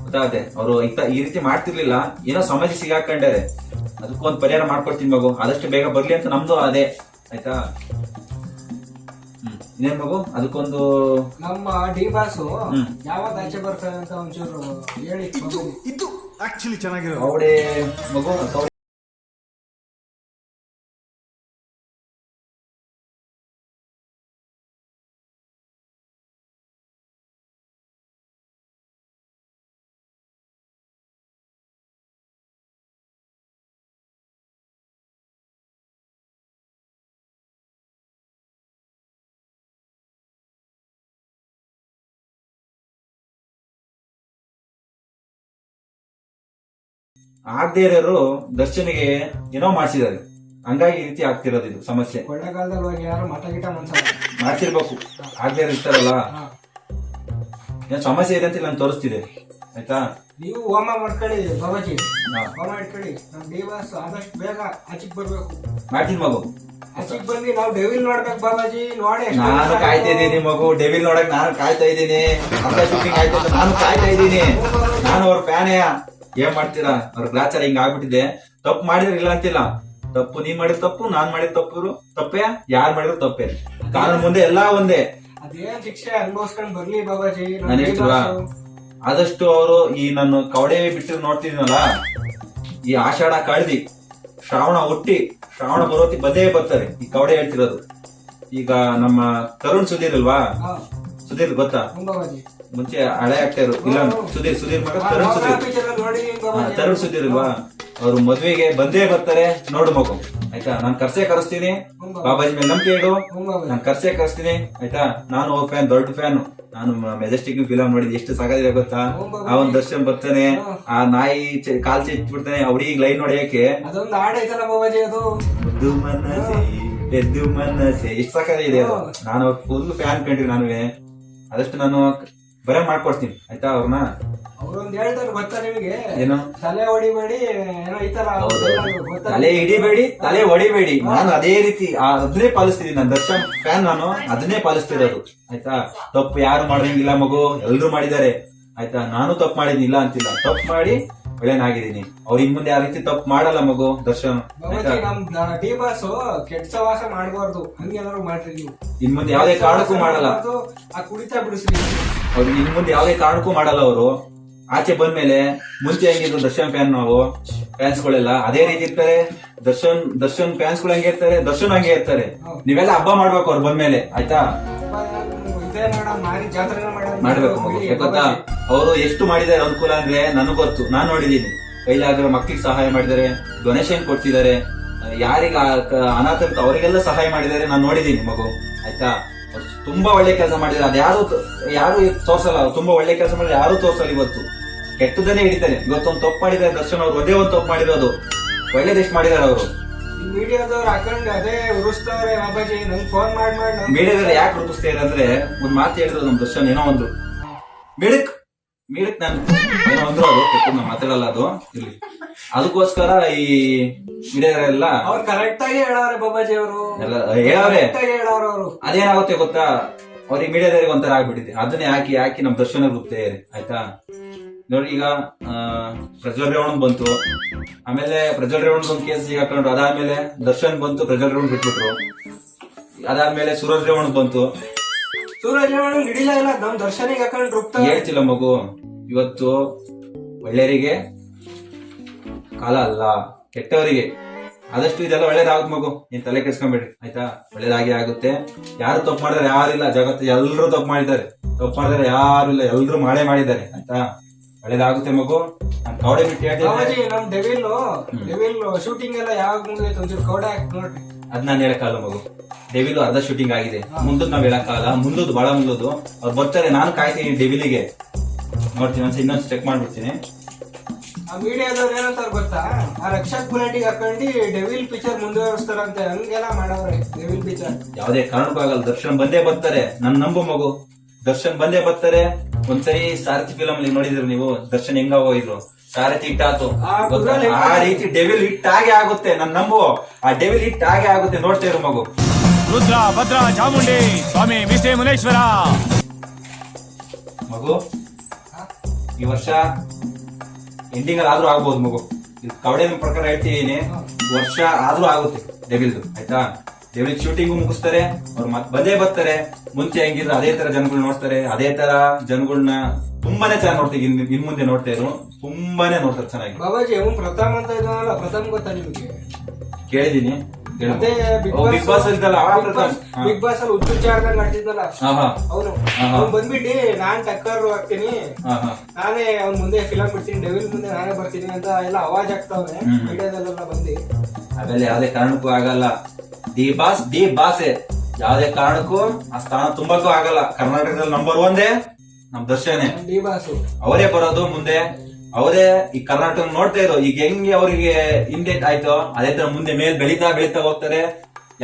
ಗೊತ್ತಾಗತ್ತೆ ಅವರು ಈ ರೀತಿ ಮಾಡ್ತಿರ್ಲಿಲ್ಲ, ಏನೋ ಸಮಸ್ಯೆ ಸಿಗಾಕೊಂಡಾರೆ, ಅದಕ್ಕೊಂದು ಪರಿಹಾರ ಮಾಡ್ಕೊಡ್ತೀನಿ ಮಗು, ಆದಷ್ಟು ಬೇಗ ಬರ್ಲಿ ಅಂತ ನಮ್ದು ಅದೇ ಆಯ್ತಾ. ಇನ್ನೇನ್ ಮಗು, ಅದಕ್ಕೊಂದು ನಮ್ಮ ಡಿ ಬಾಸು ಯಾವಾಗ ಆಚೆ ಬರ್ತಾರೆ ಅಂತ ಒಂಚೂರು ಹೇಳಿ. ಇದು ಆಕ್ಚುಲಿ ಚೆನ್ನಾಗಿರೋ ಕವಡೆ ಮಗು, ಕವಡೆ ಆಗದೆ ಇರೋರು ದರ್ಶನಿಗೆ ಏನೋ ಮಾಡ್ಸಿದ್ದಾರೆ, ಹಂಗಾಗಿ ಈ ರೀತಿ ಆಗ್ತಿರೋದು ಇದು ಸಮಸ್ಯೆ. ಕೊಳ್ಳೆಗಾಲದಲ್ಲಿ ಹೋಗಿ ಯಾರು ಮಠ ಗಿಟ ಮನ್ಸಲ್ಲ ಮಾಡ್ತಿರ್ಬೇಕು, ಆಗದೆ ಇರ್ತಾರಲ್ಲ, ಏನ್ ಸಮಸ್ಯೆ ಇದೆ ಅಂತ ನಾನು ತೋರಿಸ್ತಿದೆ ಆಯ್ತಾ. ನೀವು ಹೋಮ ಮಾಡ್ಕೊಳ್ಳಿ ಬಾಬಾಜಿ, ಹಾ. ಹೋಮ ಇಟ್ಕೊಳ್ಳಿ. ನಮ್ ಡಿ ಬಾಸ್ ಆದಷ್ಟು ಬೇಗ ಆಚೆಗ್ ಬರ್ಬೇಕು. ಮಾಡ್ತೀನಿ ಮಗು, ಆಚೆಗ್ ಬಂದು ನಾವು ಡೆವಿಲ್ ನೋಡ್ಬೇಕು ಬಾಬಾಜಿ. ನೋಡಿ ಎಷ್ಟು ನಾನು ದಿವ್ಸ ಕಾಯ್ತಾ ಇದ್ದೀನಿ ಮಗು, ಡೆವಿಲ್ ನೋಡಕ್ ನಾನು ಕಾಯ್ತಾ ಇದ್ದೀನಿ, ಅಪ್ಪ ಶೂಟಿಂಗ್ ಆಯ್ತು ಅಂತ ನಾನು ಕಾಯ್ತಾ ಇದ್ದೀನಿ. ನಾನು ಅವ್ರ ಫ್ಯಾನೇ. ಏನ್ ಮಾಡ್ತೀರಾ, ಅವ್ರ ಗ್ರಾಚಾರ ಹಿಂಗ ಆಗ್ಬಿಟ್ಟಿದೆ. ತಪ್ಪು ಮಾಡಿದ್ರೆ ಇಲ್ಲ ಅಂತಿಲ್ಲ, ತಪ್ಪು ನೀನ್ ಮಾಡಿದ ತಪ್ಪು, ನಾನ್ ಮಾಡಿದ ತಪ್ಪೇ, ಯಾರು ಮಾಡಿದ್ರು ತಪ್ಪೇ, ಕಾನೂನು ಮುಂದೆ ಎಲ್ಲಾ ಒಂದೇ. ಅದೇನ್ ಶಿಕ್ಷೆ ಅನುಭವಿಸ್ಕೊಂಡ್ ಬರ್ಲಿ ಬಾಬಾಜಿ. ನಮ್ ನಾನು ಡಿ ಹೇಳ್ತೀವಾ, ಬಾಸು. ಆದಷ್ಟು ಅವರು ಈ ನಾನು ಕವಡೆ ಬಿಟ್ಟು ನೋಡ್ತಿದ್ದೀನಲ್ಲ, ಈ ಆಷಾಢ ಕಳ್ದಿ ಶ್ರಾವಣ ಹುಟ್ಟಿ ಶ್ರಾವಣ ಬರೋತಿ ಬಂದೇ ಬರ್ತಾರೆ ಈ ಕವಡೆ ಹೇಳ್ತಿರೋದು. ಈಗ ನಮ್ಮ ತರುಣ್ ಸುಧೀರ್ ಅಲ್ವಾ, ಹಾ. ಸುಧೀರ್ ಗೊತ್ತಾ, ಬಾಬಾಜಿ ಮುಂಚೆ ಹಳೆ ಆಗ್ತಾರು ಇಲ್ಲ ಸುಧೀರ್ ಮಗ ತರುಣ್ ಸುಧೀರ್. ತರುಣ್ ಸುಧೀರ್ ಅಲ್ವಾ, ಅವ್ರು ಮದ್ವೆಗೆ ಬಂದೇ ಬರ್ತಾರೆ. ನೋಡು ಮಗು ಆಯ್ತಾ, ನಾನ್ ಕರ್ಸ್ತೀನಿ, ಬಾಬಾಜಿ ಮೇಲೆ ನಂಬಿಕೆ ಇಡು, ನಾನ್ ಕರ್ಸ್ತೀನಿ ಆಯ್ತಾ. ನಾನು ಅವ್ರ ಫ್ಯಾನ್, ದೊಡ್ಡ ಫ್ಯಾನ್. ನಾನು ಮೆಜೆಸ್ಟಿಕ್ ಫಿಲಂ ನೋಡಿದ್ ಎಷ್ಟು ಸಾಕಾಗಿದೆ ಗೊತ್ತಾ. ಅವನ್ ದರ್ಶನ್ ಬರ್ತಾನೆ, ಆ ನಾಯಿ ಕಾಲ್ ಚಿಟ್ಬಿಡ್ತಾನೆ, ಅವ್ರಿಗೆ ಲೈನ್ ಹೊಡೆಯಕ್ಕೆ ಅದೊಂದು ಹಾಡ್ ಐತಲ್ಲ ಬಾಬಾಜಿ, ಅದು ಮುದ್ದು ಮನಸ್ಸೆ ಎದ್ದು ಮನಸ್ಸೆ, ಎಷ್ಟು ಸಾಕಾಗಿದೆ ಅದು. ನಾನು ಅವ್ರ ಫುಲ್ ಫ್ಯಾನ್ ಕಂಡ್ರಿ ನಾನುವೆ. ಅದಷ್ಟು ನಾನು ಬರ ಮಾಡ್ಕೊಡ್ತೀನಿ ಆಯ್ತಾ ಅವ್ರನ್ನ. ಅವ್ರೊಂದ್ ಹೇಳ್ತಾರೆ ಗೊತ್ತಾ ನಿಮಗೆ, ಏನು ತಲೆ ಹೊಡಿಬೇಡಿ ಏನೋ ಐತಲ್ಲ, ಗೊತ್ತಾ? ತಲೆ ಹಿಡಿಬೇಡಿ, ತಲೆ ಹೊಡಿಬೇಡಿ. ನಾನು ಅದೇ ರೀತಿ ಅದನ್ನೇ ಪಾಲಿಸ್ತಿದ್ದೀನಿ. ನಾನು ದರ್ಶನ್ ಫ್ಯಾನ್, ನಾನು ಅದನ್ನೇ ಪಾಲಿಸ್ತಿರೋದು ಆಯ್ತಾ. ತಪ್ಪು ಯಾರು ಮಾಡೋಂಗಿಲ್ಲ ಮಗು, ಎಲ್ರು ಮಾಡಿದ್ದಾರೆ ಆಯ್ತಾ. ನಾನು ತಪ್ಪು ಮಾಡಿದೀನಿ ಇಲ್ಲ ಅಂತಿಲ್ಲ, ತಪ್ಪು ಮಾಡಿ ಒಳ್ಳೆನಾಗಿದ್ದೀನಿ. ಅವ್ರ ಇನ್ ಮುಂದೆ ಯಾವ ರೀತಿ ತಪ್ಪು ಮಾಡಲ್ಲ ಮಗು ದರ್ಶನ್ ಆಯ್ತಾ. ಬಾಬಾಜಿ ನಮ್ ಡಿ ಬಾಸು ಕೆಟ್ಟ ಸವಾಸ ಮಾಡ್ಬಾರ್ದು, ಹಂಗೇನಾದ್ರು ಮಾಡ್ರಿ ನೀವು. ಇನ್ ಮುಂದೆ ಯಾವ್ದೇ ಕಾರಣಕ್ಕೂ ಮಾಡಲ್ಲ ಆ ಕುಡಿತಾ ಬಿಡಿಸ್ರಿ. ಅವ್ರು ಇನ್ ಮುಂದೆ ಯಾವ್ದೇ ಕಾರಣಕ್ಕೂ ಮಾಡಲ್ಲ. ಅವರು ಆಚೆ ಬಂದ್ಮೇಲೆ ಮುಂಚೆ ಹೆಂಗಿದ್ರು ದರ್ಶನ್ ಫ್ಯಾನ್, ನಾವು ಫ್ಯಾನ್ಸ್ ಗಳೆಲ್ಲ ಅದೇ ರೀತಿ ಇರ್ತಾರೆ. ದರ್ಶನ್ ಫ್ಯಾನ್ಸ್ ಗಳು ಹಂಗೆ ಇರ್ತಾರೆ, ದರ್ಶನ್ ಹಂಗೆ ಇರ್ತಾರೆ. ನೀವೆಲ್ಲ ಹಬ್ಬ ಮಾಡ್ಬೇಕು ಅವ್ರು ಬಂದ್ಮೇಲೆ ಆಯ್ತಾ. ಇದೇ ಮಾಡ ಮಾರಿ ಜಾತ್ರೆ ಮಾಡ್ಬೇಕು ಮಗು, ಗೊತ್ತಾ ಅವರು ಎಷ್ಟು ಮಾಡಿದ್ದಾರೆ ಅನುಕೂಲ ಅಂದ್ರೆ ನನಗ್ ಗೊತ್ತು, ನಾನ್ ನೋಡಿದೀನಿ. ಕೈಲಾಗಿರೋ ಮಕ್ಳಿಗೆ ಸಹಾಯ ಮಾಡಿದ್ದಾರೆ, ಡೊನೇಷನ್ ಕೊಡ್ತಿದ್ದಾರೆ, ಯಾರಿಗ ಅನಾಥ ಅವರಿಗೆಲ್ಲ ಸಹಾಯ ಮಾಡಿದ್ದಾರೆ, ನಾನು ನೋಡಿದೀನಿ ಮಗು ಆಯ್ತಾ. ತುಂಬಾ ಒಳ್ಳೆ ಕೆಲಸ ಮಾಡಿದ್ದಾರೆ, ಅದು ಯಾರು ತೋರ್ಸಲ್ಲ. ತುಂಬಾ ಒಳ್ಳೆ ಕೆಲಸ ಮಾಡಿದ್ರೆ ಯಾರು ತೋರ್ಸಲ್ಲ. ಇವತ್ತು ಕೆಟ್ಟದನ್ನೇ ಹಿಡಿತಾರೆ. ಇವತ್ತೊಂದು ತಪ್ಪು ಮಾಡಿದ್ದಾರೆ ದರ್ಶನ್ ಅವ್ರು, ಒಂದೇ ಒಂದು ತಪ್ಪು ಮಾಡಿರೋದು, ಒಳ್ಳೇದೆಷ್ಟು ಮಾಡಿದಾರೆ ಅವರು. ಮೀಡಿಯಾದವ್ರು ಹಾಕೊಂಡು ಅದೇ ಉರಿಸ್ತಾವ್ರೆ ಬಾಬಾಜಿ. ನಂಗೆ ಫೋನ್ ಮಾಡಿ ಮೀಡಿಯಾದಲ್ಲಿ ಯಾಕೆ ರೂಪಿಸ್ತಾರೆ ಅಂದ್ರೆ, ಒಂದ್ ಮಾತು ಹೇಳಿದ್ರು ನಮ್ ದರ್ಶನ್, ಏನೋ ಒಂದು ಮಿಡಕ್ ನಾನು ಏನೋ ಅಂದ್ರು, ಅದು ನಾವು ಮಾತಾಡಲ್ಲ, ಅದು ಇರ್ಲಿ. ಅದಕ್ಕೋಸ್ಕರ ಈ ಮೀಡಿಯಾದವರೆಲ್ಲ ಅವ್ರು ಕರೆಕ್ಟ್ ಆಗಿ ಹೇಳವ್ರೆ ಬಾಬಾಜಿ, ಅವರು ಎಲ್ಲ ಹೇಳವ್ರೆ. ಹೇಳವ್ರೆ ಅವರು. ಅದೇನಾಗುತ್ತೆ ಗೊತ್ತಾ, ಅವ್ರಿಗೆ ಮೀಡಿಯಾದವ್ರಿಗೆ ಒಂಥರ ಆಗ್ಬಿಟ್ಟಿದೆ. ಅದನ್ನೇ ಹಾಕಿ ನಮ್ ದರ್ಶನ ರೂಪ್ತೆ ಆಯ್ತಾ. ನೋಡಿ ಈಗ ಪ್ರಜ್ವಲ್ ರೇವಣ್ಣ ಬಂತು, ಆಮೇಲೆ ಪ್ರಜ್ವಲ್ ರೇವಣ್ಣ ಒಂದು ಕೇಸ್ ಸಿಗಾಕೊಂಡ್ರು, ಅದಾದ್ಮೇಲೆ ದರ್ಶನ್ ಬಂತು, ಪ್ರಜ್ವಲ್ ರೇವಣ್ಣ ಬಿಟ್ಬಿಟ್ರು. ಅದಾದ್ಮೇಲೆ ಸೂರಜ್ ರೇವಣ್ಣ ಬಂತು. ಸೂರಜ್ ರೇವಣ್ಣ ಹಿಡಿಲ ಇಲ್ಲ, ನಮ್ ದರ್ಶನಿಗೆ ಹಾಕೊಂಡು ರುಕ್ತ ಹೇಳ್ತಿಲ್ಲ ಮಗು. ಇವತ್ತು ಒಳ್ಳೆಯವರಿಗೆ ಕಾಲ ಅಲ್ಲ, ಕೆಟ್ಟವರಿಗೆ. ಆದಷ್ಟು ಇದೆಲ್ಲ ಒಳ್ಳೇದಾಗುತ್ತೆ ಮಗು, ನೀನ್ ತಲೆ ಕೆಡ್ಸ್ಕೊಂಬೇಡ್ರಿ ಆಯ್ತಾ. ಒಳ್ಳೇದಾಗಿ ಆಗುತ್ತೆ. ಯಾರು ತಪ್ಪು ಮಾಡಿದಾರೆ ಯಾರಿಲ್ಲ ಜಗತ್ತು, ಎಲ್ರು ತಪ್ಪು ಮಾಡಿದ್ದಾರೆ. ತಪ್ಪು ಮಾಡಿದಾರೆ ಯಾರು ಇಲ್ಲ, ಎಲ್ರು ಮಾಡಿದ್ದಾರೆ ಆಯ್ತಾ. ಒಳ್ಳೇದಾಗುತ್ತೆ ಮಗು. ನಾನು ಕವಡೆ ಬಿಟ್ಟು ಹೇಳ್ತೀನಿ. ನಮ್ ಡೆವಿಲ್ ಶೂಟಿಂಗ್ ಎಲ್ಲ ಯಾವಾಗ ಮುಗಿದೈತೆ ಒಂಚೂರು ಕವಡೆ ಹಾಕಿ ನೋಡ್ರಿ. ಅದ್ ನಾನು ಹೇಳಕ್ಕಾಗಲ್ಲ ಮಗು. ಡೆವಿಲ್ ಅರ್ಧ ಶೂಟಿಂಗ್ ಆಗಿದೆ, ಮುಂದದ್ ನಾವ್ ಹೇಳಕ್ಕಾಗಲ್ಲ. ಮುಂದದ್ದು ಬಹಳ ಮುಂದದ್ದು ಅವ್ರು ಬರ್ತಾರೆ. ನಾನು ಕಾಯ್ತೀನಿ ಡೆವಿಲಿಗೆ. ನೋಡ್ತೀನಿ ಒಂದ್ಸ ಇನ್ನೊಂದು ಚೆಕ್ ಮಾಡ್ಬಿಡ್ತೀನಿ. ಆ ಮೀಡಿಯಾದವ್ರು ಏನಂತಾರ ಗೊತ್ತಾ, ಆ ರಕ್ಷಕ್ ಬುಲೆಟಿಗೆ ಹಾಕೊಂಡು ಡೆವಿಲ್ ಪಿಕ್ಚರ್ ಮುಂದುವರಿಸ್ತಾರಂತೆ, ಹಂಗೆಲ್ಲ ಮಾಡವ್ರೆ. ಡೆವಿಲ್ ಪಿಕ್ಚರ್ ಯಾವ್ದೇ ಕಾರಣಕ್ಕೂ ಆಗಲ್ಲ. ದರ್ಶನ್ ಬಂದೇ ಬರ್ತಾರೆ, ನನ್ ನಂಬು ಮಗು. ದರ್ಶನ್ ಬಂದೇ ಬರ್ತಾರೆ. ಒಂದ್ಸರಿ ಸಾರಥಿ ಫಿಲಂ ಅಲ್ಲಿ ನೋಡಿದ್ರು ನೀವು, ದರ್ಶನ್ ಹೆಂಗ ಹೋಗಿದ್ರು. ಸಾರಥಿ ಹಿಟ್ ಆತು ಆ ಕುದುರೆಲಿ ಆ ರೀತಿ ಡೆವಿಲ್ ಹಿಟ್ ಆಗೇ ಆಗುತ್ತೆ, ನನ್ ನಂಬು. ಆ ಡೆವಿಲ್ ಹಿಟ್ ಆಗೇ ಆಗುತ್ತೆ, ನೋಡ್ತಾ ಇರು ಮಗು. ರುದ್ರ ಭದ್ರ ಚಾಮುಂಡಿ ಸ್ವಾಮಿ ಮೀಸೆ ಮುನೇಶ್ವರ. ಮಗು ಈ ವರ್ಷ ಎಂಡಿಂಗ್ ಅಲ್ಲಿ ಆದ್ರೂ ಆಗ್ಬೋದು ಮಗು. ಕವಡೆ ಪ್ರಕಾರ ಹೇಳ್ತೀನಿ, ವರ್ಷ ಆದ್ರೂ ಆಗುತ್ತೆ ಡೆವಿಲ್ದು, ಆಯ್ತಾ. ಡೆವಿಲ್ ಶೂಟಿಂಗು ಮುಗಿಸ್ತಾರೆ, ಅವ್ರು ಮತ್ತೆ ಬಂದೇ ಬರ್ತಾರೆ. ಮುಂಚೆ ಹೆಂಗಿದ್ರು ಅದೇ ತರ ಜನಗಳು ನೋಡ್ತಾರೆ, ಅದೇ ತರ ಜನಗಳನ್ನ ತುಂಬಾನೇ ಚೆನ್ನಾಗಿ ನೋಡ್ತೀವಿ. ಇನ್ ಮುಂದೆ ನೋಡ್ತಾ ಇದ್ರು, ತುಂಬಾನೇ ನೋಡ್ತಾರೆ ಚೆನ್ನಾಗಿ. ಬಾಬಾಜಿ ಅವ್ನು ಪ್ರಥಮ್ ಅಂತ ಇದ್ದಾನಲ್ಲ, ಪ್ರಥಮ್ ಗೊತ್ತಾ ನಿಮ್ಗೆ? ಕೇಳಿದೀನಿ. ಅದೇ ಬಿಗ್ ಬಾಸ್ ಇದ್ದಲ್ಲ ಬಿಗ್ ಬಾಸ್ ಅಲ್ಲಿ ಉಚ್ಚುಚ್ಚಾರ್ದಂಗ್ ಆಡ್ತಿದ್ದಲ್ಲ ಅವನು. ಹಾ. ಅವ್ನು ಬಂದ್ಬಿಟ್ಟು ನಾನ್ ಟಕ್ಕರ್ ಆಗ್ತೀನಿ, ನಾನೇ ಅವ್ನ್ ಮುಂದೆ ಫಿಲಂ ಬಿಡ್ತೀನಿ, ಡೆವಿಲ್ ಮುಂದೆ ನಾನೇ ಬರ್ತೀನಿ ಅಂತ ಎಲ್ಲ ಅವಾಜ್ ಆಗ್ತಾವ್ರೆ ಮೀಡಿಯಾದಲ್ಲೆಲ್ಲ ಬಂದು. ಅವೆಲ್ಲ ಯಾವ್ದೇ ಕಾರಣಕ್ಕೂ ಆಗಲ್ಲ. ಡಿ ಬಾಸೆ ಯಾವ್ದೇ ಕಾರಣಕ್ಕೂ ಆ ಸ್ಥಾನ ತುಂಬಕ್ಕೂ ಆಗಲ್ಲ. ಕರ್ನಾಟಕದಲ್ಲಿ ನಂಬರ್ 1 ನಮ್ ದರ್ಶನೇ. ಡಿ ಬಾಸು ಅವರೇ ಬರೋದು ಮುಂದೆ, ಅವರೇ ಈ ಕರ್ನಾಟಕ ನೋಡ್ತಾ ಇರೋ. ಈಗ ಹೆಂಗೆ ಅವರಿಗೆ ಹಿಂದೆ ಆಯ್ತೋ ಅದೇ ತರ ಮುಂದೆ ಮೇಲ್ ಬೆಳೀತಾ ಹೋಗ್ತಾರೆ.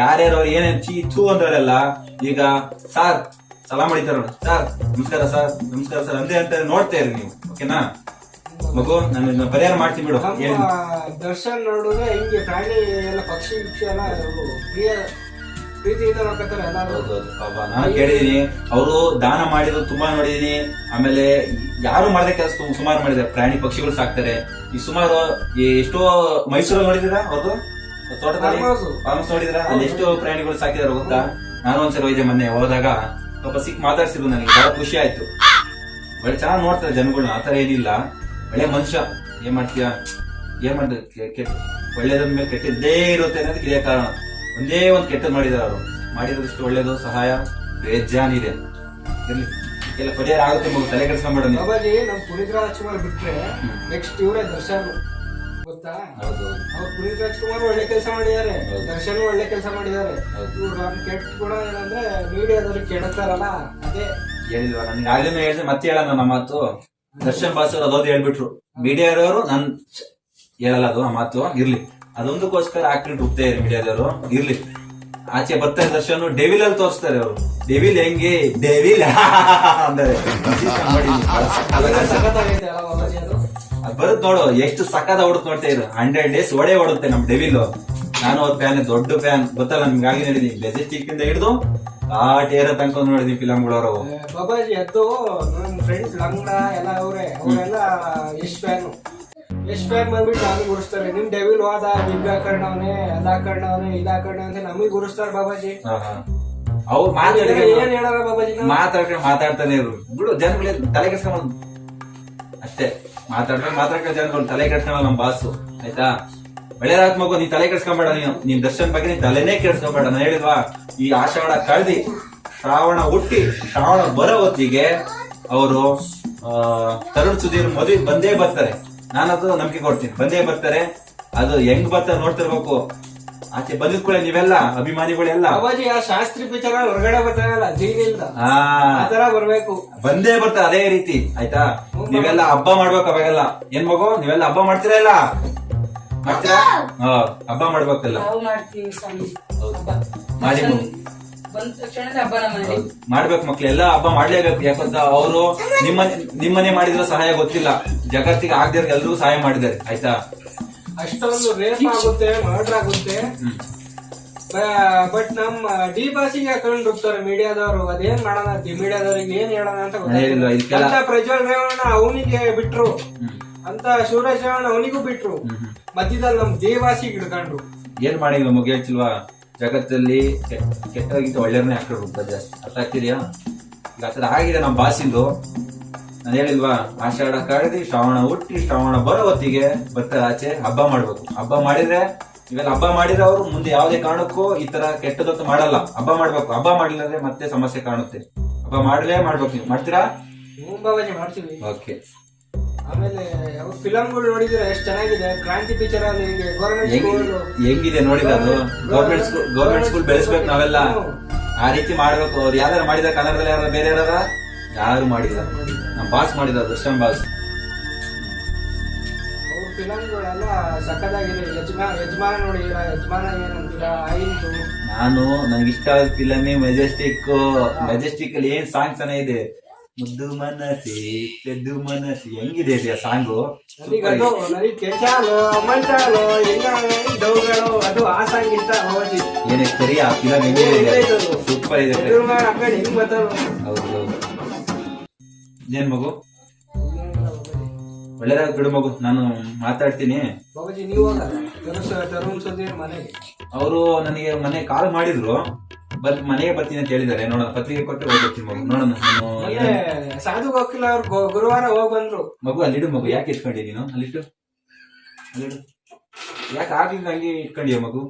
ಯಾರ್ಯಾರು ಅವ್ರು ಏನೇನ್ ಚೂ ಅಂದ್ರಲ್ಲ, ಈಗ ಸಾರ್ ಸಲಾಮ್ ಮಾಡಿತಾರ, ಸರ್ ನಮಸ್ಕಾರ ಸರ್, ನಮಸ್ಕಾರ ಸರ್ ಅಂತ ನೋಡ್ತಾ ಇರಿ ನೀವು. ಓಕೆನಾ ಮಗು, ನಾನು ಪರಿಹಾರ ಮಾಡ್ತೀನಿ ಬಿಡು. ನಮ್ಮ ದರ್ಶನ್ ನೋಡಿದ್ರೆ ಹಿಂಗೆ ಪ್ರಾಣಿ ಎಲ್ಲ ಪಕ್ಷಿ ಎಲ್ಲ ಪ್ರೀತಿಯಿಂದ ನೋಡ್ಕೊತಾರೆ ಎಲ್ಲಾರು. ನಾನು ಕೇಳಿದೀನಿ, ಅವರು ದಾನ ಮಾಡಿರೋದು ತುಂಬಾ ನೋಡಿದೀನಿ. ಆಮೇಲೆ ಯಾರು ಮಾಡದೆ ಕೆಲಸ ಸುಮಾರು ಮಾಡಿದ್ದಾರೆ. ಪ್ರಾಣಿ ಪಕ್ಷಿಗಳು ಸಾಕ್ತಾರೆ. ಈ ಸುಮಾರು ಎಷ್ಟೋ ಮೈಸೂರಲ್ಲಿ ನೋಡಿದಿರಾ ಅವ್ರದ್ದು ತೋಟದಲ್ಲಿ ಫಾರ್ಮಸ್ ನೋಡಿದ್ರ, ಅಲ್ಲಿ ಎಷ್ಟು ಪ್ರಾಣಿಗಳು ಸಾಕಿದಾರೆ ಗೊತ್ತಾ. ನಾನು ಒಂದ್ಸಲ ಹೋಯ್ದೆ ಮೊನ್ನೆ, ಹೋದಾಗ ಸ್ವಲ್ಪ ಮಾತಾಡ್ಸಿದ್ರು, ನನಗೆ ಬಹಳ ಖುಷಿ ಆಯ್ತು. ಒಳ್ಳೆ ಚೆನ್ನಾಗಿ ನೋಡ್ತಾರೆ ಜನಗಳನ್ನ, ಆತರ ಏನಿಲ್ಲ. ಒಳ್ಳೆ ಮನುಷ್ಯ. ಏನ್ ಮಾಡ್ತೀಯ, ಏನ್ ಮಾಡ್ತಾರೆ, ಒಳ್ಳೇದ್ರ ಮೇಲೆ ಕೆಟ್ಟದ್ದೇ ಇರುತ್ತೆ ಅನ್ನೋದಕ್ಕೆ ಇದೇ ಕಾರಣ. ಒಂದೇ ಒಂದ್ ಕೆಟ್ಟದ್ ಮಾಡಿದಾರೆ ಅವರು. ಮಾಡಿರೋದಷ್ಟು ಒಳ್ಳೇದು ಸಹಾಯ ಬೇಜಾನಿದೆ. ಇರ್ಲಿ, ಎಲ್ಲ ಪರಿಹಾರ ಆಗುತ್ತೆ ಮಗು, ತಲೆ ಕೆಡಿಸ್ಕೊಂಬೇಡ ನೀವು. ಬಾಬಾಜಿ ನಮ್ ಪುನೀತ್ ರಾಜ್ಕುಮಾರ್ ಬಿಟ್ರೆ ನೆಕ್ಸ್ಟ್ ಇವರೇ ದರ್ಶನ್ ಗೊತ್ತಾ. ಹೌದು, ಅವ್ರು ಪುನೀತ್ ರಾಜ್ಕುಮಾರ್ ಒಳ್ಳೆ ಕೆಲಸ ಮಾಡಿದ್ದಾರೆ, ಹೌದು. ದರ್ಶನ್ ಒಳ್ಳೆ ಕೆಲಸ ಮಾಡಿದ್ದಾರೆ. ಇವ್ರು ನಮ್ ಕೆಟ್ಟ ಗುಣ ಏನಂದ್ರೆ ಮೀಡಿಯಾದವ್ರಿಗೆ ಕೆಡತಾರಲ್ಲ ಅದೇ. ಹೇಳಿಲ್ವಾ ನನಗೆ ಆಗ್ಲೇ ಹೇಳಿದ್ರೆ ಮತ್ತೆ ಹೇಳೋಣ ನಮ್ಮ ಮಾತು. ದರ್ಶನ್ ಬಾಸ್ ಅವರು ಅದೋದು ಹೇಳ್ಬಿಟ್ರು, ಮೀಡಿಯಾ ಇರೋರು ನನ್ ಹೇಳಲ್ಲ ಅದು ಆ ಮಾತು. ಇರ್ಲಿ, ಅದೊಂದಕ್ಕೋಸ್ಕರ ಆಕ್ಟಿವ್ ರುಬ್ತಾ ಇರಿ ಮೀಡಿಯಾದವರು. ಇರ್ಲಿ, ಆಚೆ ಬರ್ತಾರೆ ದರ್ಶನ್, ಡೆವಿಲ್ ಅಲ್ಲಿ ತೋರಿಸ್ತಾರೆ ಅವರು. ಡೆವಿಲ್ ಹೆಂಗೆ ಡೆವಿಲ್ ಅಂದರೆ ಸಖತ್ತಾಗೈತೆ ಅಲ್ಲ ಬಾಬಾಜಿ ಅದು. ಅದ್ ಬರುತ್ ನೋಡು, ಎಷ್ಟು ಸಕ್ಕದ ಹೊಡುತ್ತೆ ನೋಡ್ತಾ ಇರು. 100 days ಒಡೆ ಹೊಡುತ್ತೆ ನಮ್ ಡೆವಿಲ್. ನಾನು ಅವ್ರ ಫ್ಯಾನ್, ದೊಡ್ಡ ಫ್ಯಾನ್ ಗೊತ್ತಲ್ಲ ನಿಮ್ಗೆ. ಆಗಿ ಹೇಳಿದೀನಿ, ಮೆಜೆಸ್ಟಿಕ್ ಇಂದ ಹಿಡಿದು ಟೇರ ತನಕ ನೋಡಿದೀನಿ ಫಿಲಮ್ಗಳು ಅವರು. ಬಾಬಾಜಿ ಅದು ನಮ್ ಫ್ರೆಂಡ್ ಲಂಗಡ ಎಲ್ಲ ಅವರೆಲ್ಲ ಯಶ್ ಫ್ಯಾನ್ ಬಂದ್ಬಿಟ್ಟು ನಮಗೆ ಗುರುಸ್ತಾರೆ. ನಿಮ್ ಡೆವಿಲ್ ಹೋದ, ಬಿಗ್ ಹಾಕೊಂಡವನೆ, ಅದ್ ಹಾಕೊಂಡವನೆ, ಇದ್ ಹಾಕೊಂಡವನೆ ಅಂತ ನಮಗೆ ಗುರುಸ್ತಾರೆ ಬಾಬಾಜಿ. ಅವ್ರು ಏನ್ ಹೇಳಲ್ಲ ಬಾಬಾಜಿ ನಾವು? ಮಾತಾಡ್ತಾನೆ ಇರು ಬಿಡು, ಜನಗಳು ತಲೆ ಕೆಡ್ಸ್ಕೊಂಡ್ ಅಷ್ಟೇ. ಮಾತಾಡ್ಕೊಂಡು ಜನಗಳು ತಲೆ ಕೆಡ್ಸ್ಕೊಂಡ್ ನಮ್ ಬಾಸು, ಆಯ್ತಾ. ಒಳ್ಳೇದಾತ್ ಮಗು, ನೀನ್ ತಲೆ ಕೆಡ್ಸ್ಕೊಂಬೇಡ. ನೀನ್ ದರ್ಶನ್ ಬಗ್ಗೆ ನೀನ್ ತಲೆನೇ ಕೆಡ್ಸ್ಕೊಂಬೇಡ. ನಾನು ಹೇಳಿದ್ವಾ, ಈ ಆಷಾಢ ಕಳ್ದಿ ಶ್ರಾವಣ ಹುಟ್ಟಿ ಶ್ರಾವಣ ಬರೋ ಹೊತ್ತಿಗೆ ಅವರು ತರುಣ್ ಸುಧೀರ್ ಮದುವೆ ಬಂದೇ ಬರ್ತಾರೆ. ನಾನದು ನಂಬಿಕೆ ಕೊಡ್ತೀನಿ, ಬಂದೇ ಬರ್ತಾರೆ. ಅದು ಹೆಂಗ್ ಬರ್ತಾರೆ ನೋಡ್ತಿರ್ಬೇಕು. ಆಚೆ ಬಂದಿದ್ ಕೂಡ ನೀವೆಲ್ಲ ಅಭಿಮಾನಿಗಳೆಲ್ಲ ಬಾಬಾಜಿ ಆ ಶಾಸ್ತ್ರಿ ಪಿಕ್ಚರ್ ಹೊರಗಡೆ ಬರ್ತಾರಲ್ಲ ಜೈಲಿಂದ, ಆತರ ಬರ್ಬೇಕು. ಬಂದೇ ಬರ್ತಾರೆ ಅದೇ ರೀತಿ, ಆಯ್ತಾ. ನೀವೆಲ್ಲ ಹಬ್ಬ ಮಾಡ್ಬೇಕು ಅವಾಗೆಲ್ಲ. ಏನ್ ಮಗು, ನೀವೆಲ್ಲ ಹಬ್ಬ ಮಾಡ್ತೀರಾ ಇಲ್ಲ? ಮಾಡ್ತೀರಾ? ಹಬ್ಬ ಮಾಡ್ಬೇಕಲ್ಲ. ನಾವು ಮಾಡ್ತೀವಿ ಸ್ವಾಮಿ ಹಬ್ಬ. ಮಾಡಿ ಬಂದ ತಕ್ಷಣ ಹಬ್ಬ ನಮ್ಮಲ್ಲಿ ಮಾಡ್ಬೇಕು ಮಕ್ಳು, ಎಲ್ಲ ಹಬ್ಬ ಮಾಡ್ಲೇಬೇಕು. ಯಾಕಂತ ಅವರು ನಿಮ್ಮನೆ ಮಾಡಿದ್ರೆ ಸಹಾಯ ಗೊತ್ತಿಲ್ಲ, ಜಗತ್ತಿಗೆ ಆಗದೆ ಎಲ್ರಿಗೂ ಸಹಾಯ ಮಾಡಿದ್ದಾರೆ, ಆಯ್ತಾ. ಅಷ್ಟೊಂದು ರೇಪ್ ಆಗುತ್ತೆ, ಮರ್ಡರ್ ಆಗುತ್ತೆ. ಬಟ್ ನಮ್ಮ ಡಿ ಬಾಸಿಗೆ ಹಾಕೊಂಡು ಹೋಗ್ತಾರೆ ಮೀಡಿಯಾದವರು. ಅದೇನ್ ಮಾಡೋಣ, ಮೀಡಿಯಾದವ್ರಿಗೆ ಏನ್ ಹೇಳೋಣ ಅಂತ ಗೊತ್ತಿಲ್ಲ. ಅಂತ ಪ್ರಜ್ವಲ್ ರೇವಣ್ಣ ಅವನಿಗೆ ಬಿಟ್ರು, ಅಂತ ಶಿವರಾಜ್ ರೇವಣ್ಣ ಅವನಿಗೂ ಬಿಟ್ರು. ಮಧ್ಯದಲ್ಲಿ ನಮ್ ದೇವಾಸಿಗೆ ಹಿಡ್ಕೊಂಡ್ರು. ಏನ್ ಮಾಡಿದ್ವಿ ಮಗು ಹೇಳ್ತಿಲ್ವಾ, ಜಗತ್ತಲ್ಲಿ ಕೆಟ್ಟದಾಗಿಂತ ಒಳ್ಳೆಯವ್ರನ್ನೇ ಹಾಕಿದ್ರು ಜಾಸ್ತಿ. ಅರ್ಥ ಆಗ್ತಿದ್ಯಾ? ಈಗ ಆತರ ಆಗಿದೆ ನಮ್ ಬಾಸಿಂದು. ನಾನು ಹೇಳಿಲ್ವಾ, ಆಷಾಢ ಕಳೆದಿ ಶ್ರಾವಣ ಹುಟ್ಟಿ ಶ್ರಾವಣ ಬರೋ ಹೊತ್ತಿಗೆ ಬರ್ತಾರೆ ಆಚೆ. ಹಬ್ಬ ಮಾಡ್ಬೇಕು. ಹಬ್ಬ ಮಾಡಿದ್ರೆ ಇವೆಲ್ಲ ಹಬ್ಬ ಮಾಡಿದ್ರೆ ಅವರು ಮುಂದೆ ಯಾವುದೇ ಕಾರಣಕ್ಕೂ ಈ ತರ ಕೆಟ್ಟದೊತ್ತು ಮಾಡಲ್ಲ. ಹಬ್ಬ ಮಾಡ್ಬೇಕು. ಹಬ್ಬ ಮಾಡಿಲ್ಲಂದ್ರೆ ಮತ್ತೆ ಸಮಸ್ಯೆ ಕಾಣುತ್ತೆ. ಹಬ್ಬ ಮಾಡ್ಬೇಕು. ನೀವು ಮಾಡ್ತೀರಾ? ಬಾಬಾಜಿ ಮಾಡ್ತೀವಿ. ಓಕೆ. ಆಮೇಲೆ ಫಿಲಮ್ಗಳು ನೋಡಿದ್ರೆ ಎಷ್ಟು ಚೆನ್ನಾಗಿದೆ. ಕ್ರಾಂತಿ ಪಿಕ್ಚರ್ ಅಲ್ಲಿ ಹೆಂಗಿದೆ ನೋಡಿದ್ರೆ, ಅದು ಗೌರ್ಮೆಂಟ್ ಸ್ಕೂಲ್ ಬೆಳೆಸ್ಬೇಕು ನಾವೆಲ್ಲ. ಆ ರೀತಿ ಮಾಡ್ಬೇಕು. ಅವ್ರು ಯಾರು ಮಾಡಿದ ಕನ್ನಡದಲ್ಲಿ, ಯಾರು ಬೇರೆ ಯಾರು ಮಾಡಿದ, ನಮ್ ಬಾಸ್ ಮಾಡಿದ, ದರ್ಶನ್ ಬಾಸ್. ಅವ್ರ ಫಿಲಮ್ಗಳೆಲ್ಲ ಸಕ್ಕದಾಗಿದೆ. ಯಜಮಾನ ನೋಡಿದೀರಾ? ಯಜಮಾನ ಏನಂತೀರಾ? ಆಯಿತು. ನನಗೆ ಇಷ್ಟ ಆದ ಫಿಲಮೇ ಮೆಜೆಸ್ಟಿಕ್. ಮೆಜೆಸ್ಟಿಕ್ ಅಲ್ಲಿ ಏನ್ ಸಾಂಗ್ ಚೆನ್ನಾಗಿದೆ. ಮುದ್ದು ಮನಸಿ ಪೆದ್ದು ಮನಸಿ ಹೆಂಗಿದೆ ಇದೆಯಾ ಸಾಂಗು? ನನಗದು ನನಗೆ ಕೆಚಾಲು ಮಂಚಾಲು ಹೆಂಗಳು ಅದು ಆ ಸಾಂಗ್ ಇಷ್ಟ ಬಾಬಾಜಿ. ಏನೇ ಸರಿ ಆ ಫಿಲಮ್ ಹೆಂಗಿದೆ? ಸೂಪರ್ ಇದೆ. ಆಕಡೆ ಹೆಂಗ್ ಬರ್ತಾವ. ಹೌದು ಹೌದು. ಏನ್ ಮಗು ಒಳ್ಳೇದಾಗ ಬಿಡು ಮಗು, ನಾನು ಮಾತಾಡ್ತೀನಿ. ಬಾಬಾಜಿ ನೀವು ಹೋಗಲ್ಲ ತರುಣ್ ಸುಧೀರ್ ಮನೆಗೆ? ಅವರು ನನಗೆ ಮನೆ ಕಾಲ್ ಮಾಡಿದ್ರು, ಮನೆಗೆ ಬರ್ತೀನಿ ಅಂತ ಹೇಳಿದ್ದಾರೆ. ನೋಡೋಣ, ಪತ್ರಿಕೆ ಕೊಟ್ಟು ಹೋಗ್ತೀನಿ ಮಗು. ನೋಡೋಣ ನಾನು ಸಾಧು ಗೋಕಿಲ್ ಅವ್ರು ಗುರುವಾರ ಹೋಗ್ ಬಂದ್ರು. ಮಗು ಅಲ್ಲಿಡು ಮಗು, ಯಾಕೆ ಇಟ್ಕೊಂಡಿ ನೀನು? ಅಲ್ಲಿಟ್ಟು ಯಾಕೆ ಆಗ್ಲಿಲ್ಲ ಹಂಗೆ ಇಟ್ಕೊಂಡಿಯ ಮಗು?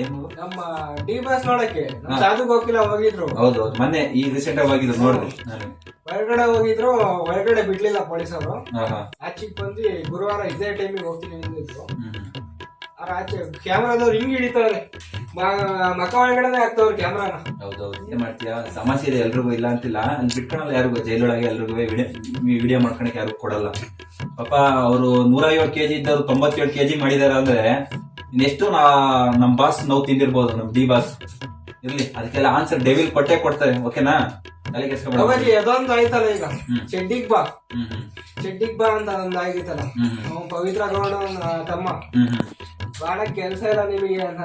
ಏನ್ ಮಗು? ನಮ್ಮ ಡಿ ಬಾಸ್ ನೋಡಕ್ಕೆ ಸಾಧು ಗೋಕಿಲ ಹೋಗಿದ್ರು. ಹೌದು ಮೊನ್ನೆ ಈ ರೀಸೆಂಟ್ ಆಗಿ ಹೋಗಿದ್ರು, ನೋಡಿದೆ ನಾನು. ಹೊರಗಡೆ ಹೋಗಿದ್ರು, ಹೊರಗಡೆ ಬಿಡ್ಲಿಲ್ಲ ಪೊಲೀಸರು. ಆಚೆಗೆ ಬಂದು ಗುರುವಾರ ಇದೇ ಟೈಮಿಗೆ ಹೋಗ್ತೀನಿ ಅಂದಿದ್ರು. ಅವ್ರ ಆಚೆ ಕ್ಯಾಮ್ರಾದವ್ರು ಹಿಂಗ್ ಹಿಡಿತವ್ರೆ, ಮಕ್ಕ ಒಳಗಡೆ ಹಾಕ್ತವ್ರು ಕ್ಯಾಮ್ರಾನ. ಹೌದೌದು, ಏನ್ ಮಾಡ್ತೀಯ, ಸಮಸ್ಯೆ ಇದೆ ಎಲ್ರಿಗೂ, ಇಲ್ಲ ಅಂತಿಲ್ಲ. ಅಲ್ಲಿ ಬಿಟ್ಕೊಳಲ್ಲ ಯಾರಿಗೂ, ಜೈಲೊಳಗೆ ಎಲ್ರಿಗೂ ವಿಡಿಯೋ ಮಾಡ್ಕೊಳಕ್ ಯಾರು ಕೊಡಲ್ಲ ಪಾಪ. ಅವರು 150 kg ಇದ್ದವ್ರು 97 kg ಮಾಡಿದಾರ ಅಂದ್ರೆ ಇನ್ನೆಷ್ಟು ನಮ್ ಬಾಸ್ ನೋವು ತಿಂದಿರ್ಬೋದು, ನಮ್ ಡಿ ಬಾಸ್. ಇರ್ಲಿ, ಅದಕ್ಕೆಲ್ಲ ಆನ್ಸರ್ ಡೆವಿಲ್ ಕೊಟ್ಟೆ ಕೊಡ್ತಾರೆ. ಓಕೆನಾ, ತಲೆ ಕೆಡ್ಸ್ಕೊಬೇಡ. ಅದೊಂದು ಆಯ್ತಲ್ಲ ಈಗ, ಚೆಡ್ಡಿಗ್ ಬಾ ಚೆಡ್ಡಿಗ್ ಬಾ ಅಂತ ಒಂದು ಆಗಿತ್ತಲ್ಲ, ಪವಿತ್ರ ಗೌಡ ತಮ್ಮ ಬಾಳ ಕೆಲ್ಸ ಇಲ್ಲ ನಿಮಗೆ ಅಂತ.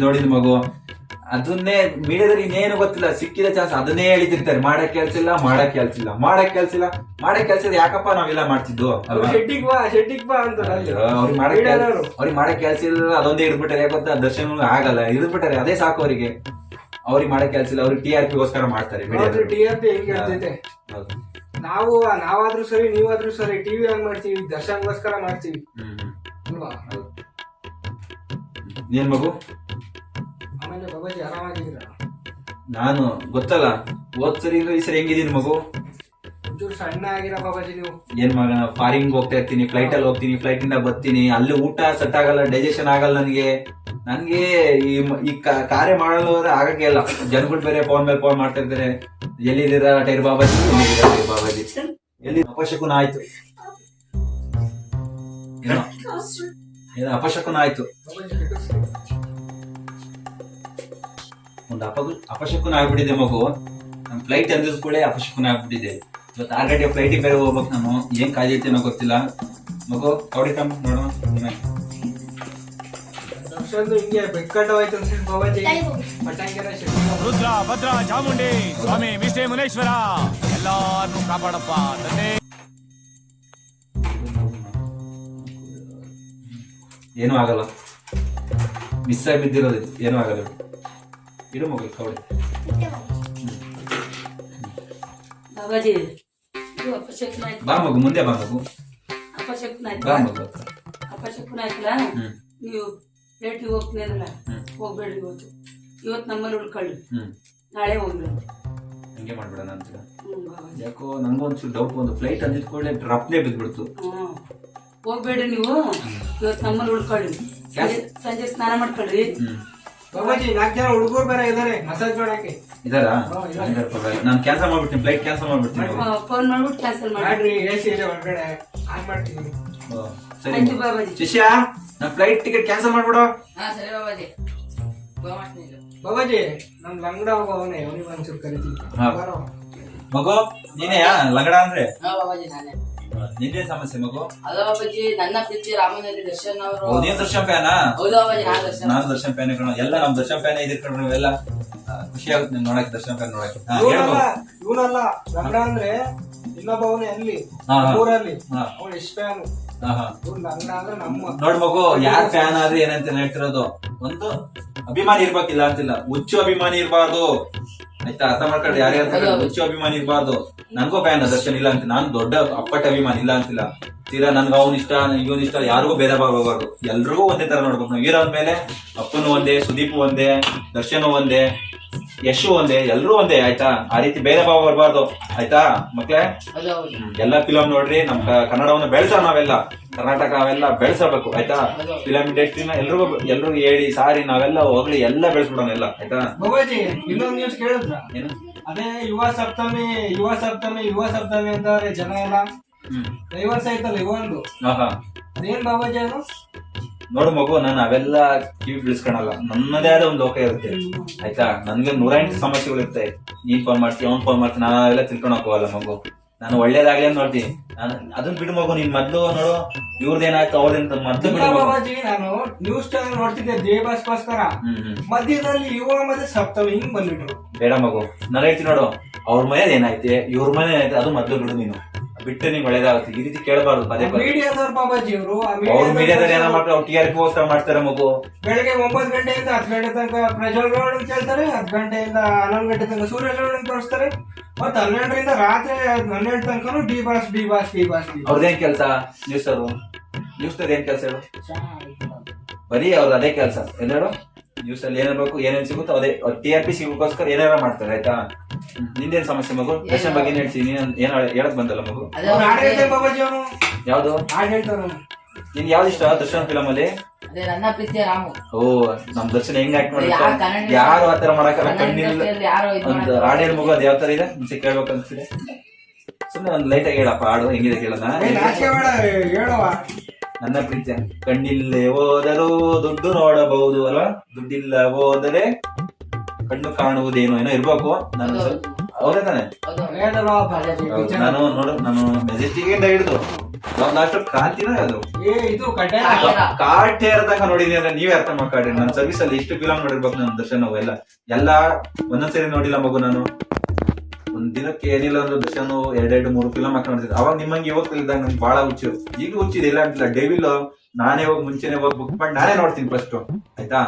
ನೋಡಿದ್ ಮಗು, ಅದನ್ನೇ ಮೀಡಿಯಾದಲ್ಲಿ ಇನ್ನೇನು ಗೊತ್ತಿಲ್ಲ, ಸಿಕ್ಕಿದ ಚಾನ್ಸ್ ಅದನ್ನೇ ಹೇಳಿತಿರ್ತಾರೆ. ಮಾಡಕ್ ಕೆಲ್ಸಿಲ್ಲ, ಮಾಡಕ್ ಕೆಲ್ಸಿಲ್ಲ, ಮಾಡಕ್ ಕೆಲ್ಸಿಲ್ಲ, ಮಾಡಕ್ ಕೆಲ್ಸಿಲ್ಲ, ಯಾಕಪ್ಪ ನಾವೆಲ್ಲ ಮಾಡ್ತಿದ್ದು ಅಲ್ವಾ? ಶೆಡ್ಡಿಗ್ ಬಾ ಅಂತ ಅವ್ರಿಗೆ ಮಾಡಕ್ ಕೆಲ್ಸ ಇಲ್ಲ, ಅದೊಂದೇ ಇಡ್ಬಿಟ್ಟಾರೆ. ಯಾಕೆ ಗೊತ್ತಾ, ದರ್ಶನ ಆಗಲ್ಲ, ಇಡ್ಬಿಟ್ಟಾರೆ, ಅದೇ ಸಾಕು ಅವರಿಗೆ. ಅವ್ರಿಗೆ ಮಾಡಕ್ ಕೆಲ್ಸ ಇಲ್ಲ, ಅವ್ರಿಗೆ TRP ಗೋಸ್ಕರ ಮಾಡ್ತಾರೆ. TRP ಹೆಂಗ್ ಇರ್ತೈತೆ, ನಾವಾದ್ರೂ ಸರಿ, ನೀವಾದ್ರೂ ಸರಿ, ಟಿವಿ ಹಂಗ್ ಮಾಡ್ತೀವಿ, ದರ್ಶನ್ಗೋಸ್ಕರ ಮಾಡ್ತೀವಿ ಅಲ್ವಾ? ಏನ್ ಮಗು? ಆಮೇಲೆ ಬಾಬಾಜಿ ಆರಾಮಾಗಿದ್ದೀರ? ನಾನು ಗೊತ್ತಲ್ಲ, ಹೋದ್ ಸರಿ ಈ ಸರಿ ಹೆಂಗಿದೀನಿ ಮಗು? ಒಂಚೂರು ಸಣ್ಣ ಆಗಿರ ಬಾಬಾಜಿ ನೀವು. ಏನ್ ಮಗ, ಫಾರಿಂಗ್ ಹೋಗ್ತಾ ಇರ್ತೀನಿ, ಫ್ಲೈಟ್ ಅಲ್ಲಿ ಹೋಗ್ತೀನಿ, ಫ್ಲೈಟ್ ಇಂದ ಬರ್ತೀನಿ, ಅಲ್ಲಿ ಊಟ ಸೆಟ್ ಆಗಲ್ಲ, ಡೈಜೆಷನ್ ಆಗಲ್ಲ ನನ್ಗೆ ಈ ಕಾರ್ಯ ಮಾಡಲು ಹೋದ್ರೆ ಆಗಕ್ಕೆ ಇಲ್ಲ. ಜನಗಳು ಬೇರೆ ಫೋನ್ ಮೇಲೆ ಫೋನ್ ಮಾಡ್ತಾ ಇರ್ತಾರೆ, ಎಲ್ಲಿದ್ದೀರಾ ಟೈರ್ ಬಾಬಾಜಿ, ಎಲ್ಲಿದ್ದೀರಾ ಟೈರ್ ಬಾಬಾಜಿ, ಎಲ್ಲಿ ಅಪಶಕುನ ಆಯ್ತು, ಏನೋ ಅಪಶಕುನ ಆಯ್ತು, ಒಂದು ಅಪಶಕುನ ಆಗ್ಬಿಟ್ಟಿದೆ ಮಗು. ನಮ್ ಫ್ಲೈಟ್ ಅಂದಿದ್ ಕೂಡ ಅಪಶಕುನ ಆಗ್ಬಿಟ್ಟಿದೆ. ಇವತ್ತು 6 ಗಂಟೆ ಫ್ಲೈಟಿಗೆ ಬೇರೆ ಹೋಗ್ಬೇಕು ನಾನು. ಏನ್ ಕಾಯ್ದೈತೇನೋ ಗೊತ್ತಿಲ್ಲ ಮಗು. ಕೌಡಿ ತಮ್ಮ ನೋಡೋಣ. ಹಿಂಗೆ ಬೆಕ್ಕಟ್ಟವಾಯ್ತು ಅನ್ಸಿದ್ ಬಾಬಾಜಿ. ರುದ್ರ ಭದ್ರ ಚಾಮುಂಡಿ ಸ್ವಾಮಿ ವಿಷ್ಣು ಮುನೇಶ್ವರ ಎಲ್ಲಾರನ್ನೂ ಕಾಪಾಡಪ್ಪ ತಂದೆ. ಏನೂ ಆಗಲ್ಲ, ಮಿಸ್ ಆಗಿ ಬಿದ್ದಿರೋದು, ಏನೂ ಆಗಲ್ಲ. ಇಡು ಮಗು ಕೌಡಿ. ಬಾಬಾಜಿ ಅಪಶಕುನ ಆಯ್ತು. ಬಾ ಮಗು, ಮುಂದೆ ಬಾ ಮಗು, ಅಪಶಕುನ ಬಾ ಆಯ್ತು. ಮಗು. ಅಪಶಕುನ ಆಯ್ತಲ್ಲ, ನೀವು ಪ್ಲೇಟಿಗೆ ಹೋಗ್ತೀನಿ ಅನ್ನಲ್ಲ, ಹೋಗ್ಬೇಡ್ರಿ. ಇವತ್ತು ನಮ್ಮಲ್ಲಿ ಉಳ್ಕೊಳ್ಳಿ, ನಾಳೆ ಹೋಗ್ಬೇಡಿ. ಹಂಗೆ ಮಾಡ್ಬೇಡ ನಂತರ. ಯಾಕೋ ನಂಗೂ ಒಂಚೂರು ಡೌಟ್ ಬಂದು, ಫ್ಲೈಟ್ ಅಂದಿದ್ ಕೂಡಲೇ ಡ್ರಾಪ್ನೇ ಬಿದ್ಬಿಡ್ತು. ಹೋಗ್ಬೇಡ್ರಿ ನೀವು, ಇವತ್ತು ನಮ್ಮಲ್ಲಿ ಉಳ್ಕೊಳ್ಳಿ. ಸಂಜೆ ಸ್ನಾನ ಮಾಡ್ಕೊಳ್ರಿ. ಬಾಬಾಜಿ 4 ಜನ ಹುಡುಗರು ಬೇರೆ ಇದಾರೆ ಮಸಾಜ್ ಮಾಡಕ್ಕೆ. ಇದಾರಾ? ನಾನು ಕ್ಯಾನ್ಸಲ್ ಮಾಡ್ಬಿಡ್ತೀನಿ, ಫ್ಲೈಟ್ ಕ್ಯಾನ್ಸಲ್ ಮಾಡ್ಬಿಡ್ತೀನಿ. ಫೋನ್ ಮಾಡ್ಬಿಟ್ಟು ಕ್ಯಾನ್ಸಲ್ ಮಾಡ್ರಿ. AC ಇದೆ ಹೊರಗಡೆ, ಆನ್ ಮಾಡ್ತೀನಿ. ಆಯ್ತು ಬಾಬಾಜಿ. ಶಿಷ್ಯ, ನನ್ ಫ್ಲೈಟ್ ಟಿಕೆಟ್ ಕ್ಯಾನ್ಸಲ್ ಮಾಡ್ಬಿಡು. ಸರಿ ಬಾಬಾಜಿ. ಬಾಬಾಜಿ ನಮ್ ಲಂಗಡ ಅವನೇ, ಅವನಿಗೆ ಒಂಚೂರು ಕರಿತೀವಿ. ಮಗು ನೀನೇ ಲಂಗಡ ಅಂದ್ರೆ? ಬಾಬಾಜಿ ನಾನೇ. ನಿನ್ನೇನ್ ಸಮಸ್ಯೆ ಮಗು? ಅಲ್ಲ ಬಾಬಾಜಿ, ನನ್ನ ಪ್ರೀತಿ ರಾಮನಲ್ಲಿ ದರ್ಶನ್ ಅವರು. ನೀನ್ ದರ್ಶನ್ ಫ್ಯಾನಾ? ಹೌದು ಬಾಬಾಜಿ, ನಾನು ದರ್ಶನ್ ಫ್ಯಾನ್ ಕಣ. ಎಲ್ಲ ನಮ್ ದರ್ಶನ್ ಫ್ಯಾನ್ ಇದಿರ್ ಕಣ. ನೀವೆಲ್ಲ ಖುಷಿ ಆಗುತ್ತೆ ನೋಡಕ್, ದರ್ಶನ್ ಫ್ಯಾನ್ ನೋಡಕ್. ಇವನಲ್ಲ ಲಂಗಡ ಅಂದ್ರೆ ಇನ್ನೊಬ್ಬ ಅವನೇ ಅಲ್ಲಿ ಊರಲ್ಲಿ, ಅವ್ನು ಎಷ್ಟು ಫ್ಯಾನು. ಲಂಗಡ ಅಂದ್ರೆ ನಮ್ಮ. ನೋಡ್ ಮಗು, ಯಾರ್ ಫ್ಯಾನ್ ಆದ್ರೆ ಏನಂತ ಹೇಳ್ತಿರೋದು, ಒಂದು ಅಭಿಮಾನಿ ಇರ್ಬೇಕಿಲ್ಲ ಅಂತಿಲ್ಲ, ಹುಚ್ಚು ಅಭಿಮಾನಿ ಇರ್ಬಾರ್ದು ಆಯ್ತಾ? ಅರ್ಥ ಮಾಡ್ಕೊಂಡ್ರೆ, ಯಾರ್ಯಾರು ಹುಚ್ಚು ಅಭಿಮಾನಿ ಇರ್ಬಾರ್ದು. ನನ್ಗೂ ಫ್ಯಾನ್ ದರ್ಶನ್ ಇಲ್ಲ ಅಂತ, ನಾನು ದೊಡ್ಡ ಅಪ್ಪಟ ಅಭಿಮಾನಿ ಇಲ್ಲ ಅಂತಿಲ್ಲ. ತೀರಾ ನನ್ಗೆ ಅವ್ನ ಇಷ್ಟ, ಇವನ್ ಇಷ್ಟ, ಯಾರಿಗೂ ಭೇದ ಭಾವ ಹೋಗ್ಬಾರ್ದು. ಎಲ್ರಿಗೂ ಒಂದೇ ತರ ನೋಡ್ಬೇಕು ನಾವು. ಹೀರೋ ಅಂದ್ಮೇಲೆ ಅಪ್ಪನು ಒಂದೇ, ಸುದೀಪ್ ಒಂದೇ, ದರ್ಶನ್ ಒಂದೇ, ಯಶು ಒಂದೇ, ಎಲ್ರೂ ಒಂದೇ ಆಯ್ತಾ? ಆ ರೀತಿ ಭೇದ ಭಾವ ಬರಬಾರ್ದು ಆಯ್ತಾ ಮಕ್ಳೇ? ಎಲ್ಲಾ ಫಿಲಂ ನೋಡ್ರಿ, ನಮ್ ಕನ್ನಡವನ್ನ ಬೆಳೆಸ, ನಾವೆಲ್ಲ ಕರ್ನಾಟಕ ಅವೆಲ್ಲ ಬೆಳೆಸಬೇಕು ಆಯ್ತಾ? ಫಿಲಂ ಇಂಡಸ್ಟ್ರಿನ ಎಲ್ರಿಗೂ ಹೇಳಿ ಸಾರಿ ನಾವೆಲ್ಲ ಹೋಗ್ಲಿ, ಎಲ್ಲ ಬೆಳೆಸ್ಬಿಡೋಣ ಎಲ್ಲ ಆಯ್ತಾ? ಬಾಬಾಜಿ ಇನ್ನೊಂದು ನ್ಯೂಸ್ ಕೇಳಿದ್ರ? ಏನು? ಅದೇ ಯುವ ಸಪ್ತಮಿ ಅಂತಾರೆ ಜನ ಎಲ್ಲ. ಡೈವರ್ಸ್ ಆಯ್ತಲ್ಲ ಇವೊಂದು, ಅದೇನ್ ಬಾಬಾಜಿ ಅದು? ನೋಡು ಮಗು, ನಾನು ಅವೆಲ್ಲ ಕಿವಿ ಬೀಳಿಸ್ಕೊಳಲ್ಲ. ನನ್ನದೇ ಆದ ಒಂದು ಲೋಕ ಇರುತ್ತೆ ಆಯ್ತಾ. ನನ್ಗೆ 108 ಸಮಸ್ಯೆಗಳು ಇರುತ್ತೆ. ನೀನ್ ಫೋನ್ ಮಾಡ್ತೀವಿ, ಅವ್ನ್ ಫೋನ್ ಮಾಡ್ತೀನಿ, ನಾನು ಅವೆಲ್ಲ ತಿಳ್ಕೊಳಕ್ ಹೋಗಲ್ಲ ಮಗು. ನಾನು ಒಳ್ಳೇದಾಗ್ಲಿ ಅಂತ ನೋಡ್ತೀನಿ. ನಾನು ಅದನ್ನ ಬಿಡು ಮಗು. ನೀನ್ ಮೊದ್ಲು ನೋಡು ಇವ್ರದ್ದೇನಾಯ್ತು ಅವ್ರದಿಂದ ಮೊದ್ಲು ಬಿಡು ಮಗು. ಬಾಬಾಜಿ, ನಾನು ನ್ಯೂಸ್ ಚಾನಲ್ ನೋಡ್ತಿದ್ದೆ ದೇವಸ್ಗೋಸ್ಕರ. ಮಧ್ಯದಲ್ಲಿ ಯುವ ಮತ್ತೆ ಸಪ್ತಮಿ ಹಿಂಗ್ ಬಂದ್ಬಿಟ್ರು. ಬೇಡ ಮಗು, ನಾನು ಹೇಳ್ತೀನಿ ನೋಡು, ಅವ್ರ ಮನೇಲಿ ಏನಾಯ್ತೆ ಇವ್ರ ಮನೆ ಏನಾಯ್ತು ಅದು ಮೊದ್ಲು ಬಿಡು. ನೀನು ಬಿಟ್ಟು ನಿಂಗೆ ಒಳ್ಳೇದಾಗುತ್ತೆ. ಈ ರೀತಿ ಕೇಳಬಾರ್ದು ಪದೇ ಪದೇ. ಮೀಡಿಯಾದವ್ರು ಬಾಬಾಜಿ ಅವರು ಅವ್ರ ಮೀಡಿಯಾದಲ್ಲಿ ಏನೋ ಮಾಡ್ತಾರೆ, ಅವ್ರು TRP ಗೋಸ್ಕರ ಮಾಡ್ತಾರೆ ಮಗು. ಬೆಳಗ್ಗೆ 9 ಗಂಟೆಯಿಂದ 10 ಗಂಟೆ ತನಕ ಪ್ರಜ್ವಲ್ ಗೌಡ ಅಂತ ಹೇಳ್ತಾರೆ, 10 ಗಂಟೆಯಿಂದ 11 ಗಂಟೆ ತನಕ ಸೂರ್ಯ ಗೌಡ ಅಂತ ತೋರಿಸ್ತಾರೆ, ಮತ್ತೆ 12ರಿಂದ ರಾತ್ರಿ 12 ತನಕ ಡಿ ಬಾಸ್. ಅವ್ರದೇನ್ ಕೆಲ್ಸ? ನ್ಯೂಸ್ ಏನ್ ಕೆಲ್ಸ ಹೇಳು? ಬರೀ ಅವ್ರದ್ದು ಅದೇ ಕೆಲ್ಸ. ಎಲ್ಲರೂ ನ್ಯೂಸ್ ಅಲ್ಲಿ ಏನಿರ್ಬೇಕು, ಏನೇನ್ ಸಿಗುತ್ತೋ ಅದೇ. TRP ಸಿಗೋಸ್ಕರ ಏನಾರ ಮಾಡ್ತಾರೆ ಆಯ್ತಾ. ನಿಂದೇನ್ ಸಮಸ್ಯೆ ಮಗು? ದರ್ಶನ್ ಬಗ್ಗೆ ಹೇಳ್ತೀನಿ. ನೀನ್ ಏನ್ ಹೇಳಕ್ ಬಂದಲ್ಲ ಮಗು? ಹಾಡು ಹೇಳ್ತಾರೆ ಬಾಬಾಜಿ ಅವರು. ಯಾವ್ದು ಹಾಡು ಹೇಳ್ತಾರೆ? ನಿನ್ ಯಾವ್ದು ಇಷ್ಟ ದರ್ಶನ್ ಫಿಲಮ್ ಅಲ್ಲಿ? ಅದೇ ನನ್ನ ಪ್ರೀತಿಯ ರಾಮು. ಓ, ನಮ್ ದರ್ಶನ್ ಹೆಂಗ್ ಆಕ್ಟ್ ಮಾಡ್ತಾರೆ, ಯಾರು ಆತರ ಮಾಡಕ್ಕಲ್ಲ. ಕಣ್ಣಿಲ್ಲ ಒಂದು ಹಾಡೇಳು ಮಗು. ಅದ್ ಯಾವ ತರ ಇದೆ ಮುಂಚೆ ಕೇಳ್ಬೇಕು ಅನ್ಸಿದೆ. ಸುಮ್ನೆ ಒಂದ್ ಲೈಟ್ ಆಗಿ ಹೇಳಪ್ಪ ಹಾಡು ಹೆಂಗಿದೆ ಕೇಳೋಣ. ಹೇಳುವ. ನನ್ನ ಪ್ರೀತಿಯ ಕಣ್ಣಿಲ್ಲೇ ಹೋದರೂ ದುಡ್ಡು ನೋಡಬಹುದು ಅಲ್ವಾ, ದುಡ್ಡಿಲ್ಲ ಹೋದರೆ ಕಣ್ಣು ಕಾಣುವುದೇನೋ ಏನೋ ಇರ್ಬೇಕು. ನಾನು ಅವರೇ ತಾನೆ. ನಾನು ನೋಡು, ನಾನು ಮೆಜೆಸ್ಟಿಕ್ ಹಿಡಿದು ಲಾಸ್ಟ್ ಕ್ರಾಂತಿನ ಅದು ಇದು ಕಾಟೇರ ತನಕ ನೋಡಿದೀನಿ ಅಂದ್ರೆ ನೀವೇ ಅರ್ಥ ಮಾಡ್ಕೊಳ್ರಿ. ನನ್ನ ಸರ್ವಿಸ್ ಅಲ್ಲಿ ಎಷ್ಟು ಫಿಲಂ ನೋಡಿರ್ಬೇಕು ನನ್ನ ದರ್ಶನ್. ಎಲ್ಲ ಒಂದೊಂದ್ಸರಿ ನೋಡಿಲ್ಲ ಮಗು. ನಾನು ಒಂದ್ ದಿನಕ್ಕೆ ಏನಿಲ್ಲ ಅಂದ್ರೆ ದರ್ಶನ್ 2-3 ಫಿಲಂ ಹಾಕೊಂಡಿದ್ದೆ. ಅವಾಗ ನಿಮ್ಮಂಗೆ ಯುವಕ ಇಲ್ದಾಗ ನನ್ಗೆ ಬಹಳ ಹುಚ್ಚು. ಈಗ ಹುಚ್ಚಿದೆ ಇಲ್ಲ ಅಂತಿಲ್ಲ. ಡೇವಿಲ್ ನಾನೇ ಹೋಗಿ ಮುಂಚೆನೆ ಹೋಗಿ ಬುಕ್ ಮಾಡಿ ನಾನೇ ನೋಡ್ತೀನಿ ಫಸ್ಟ್ ಆಯ್ತಾ.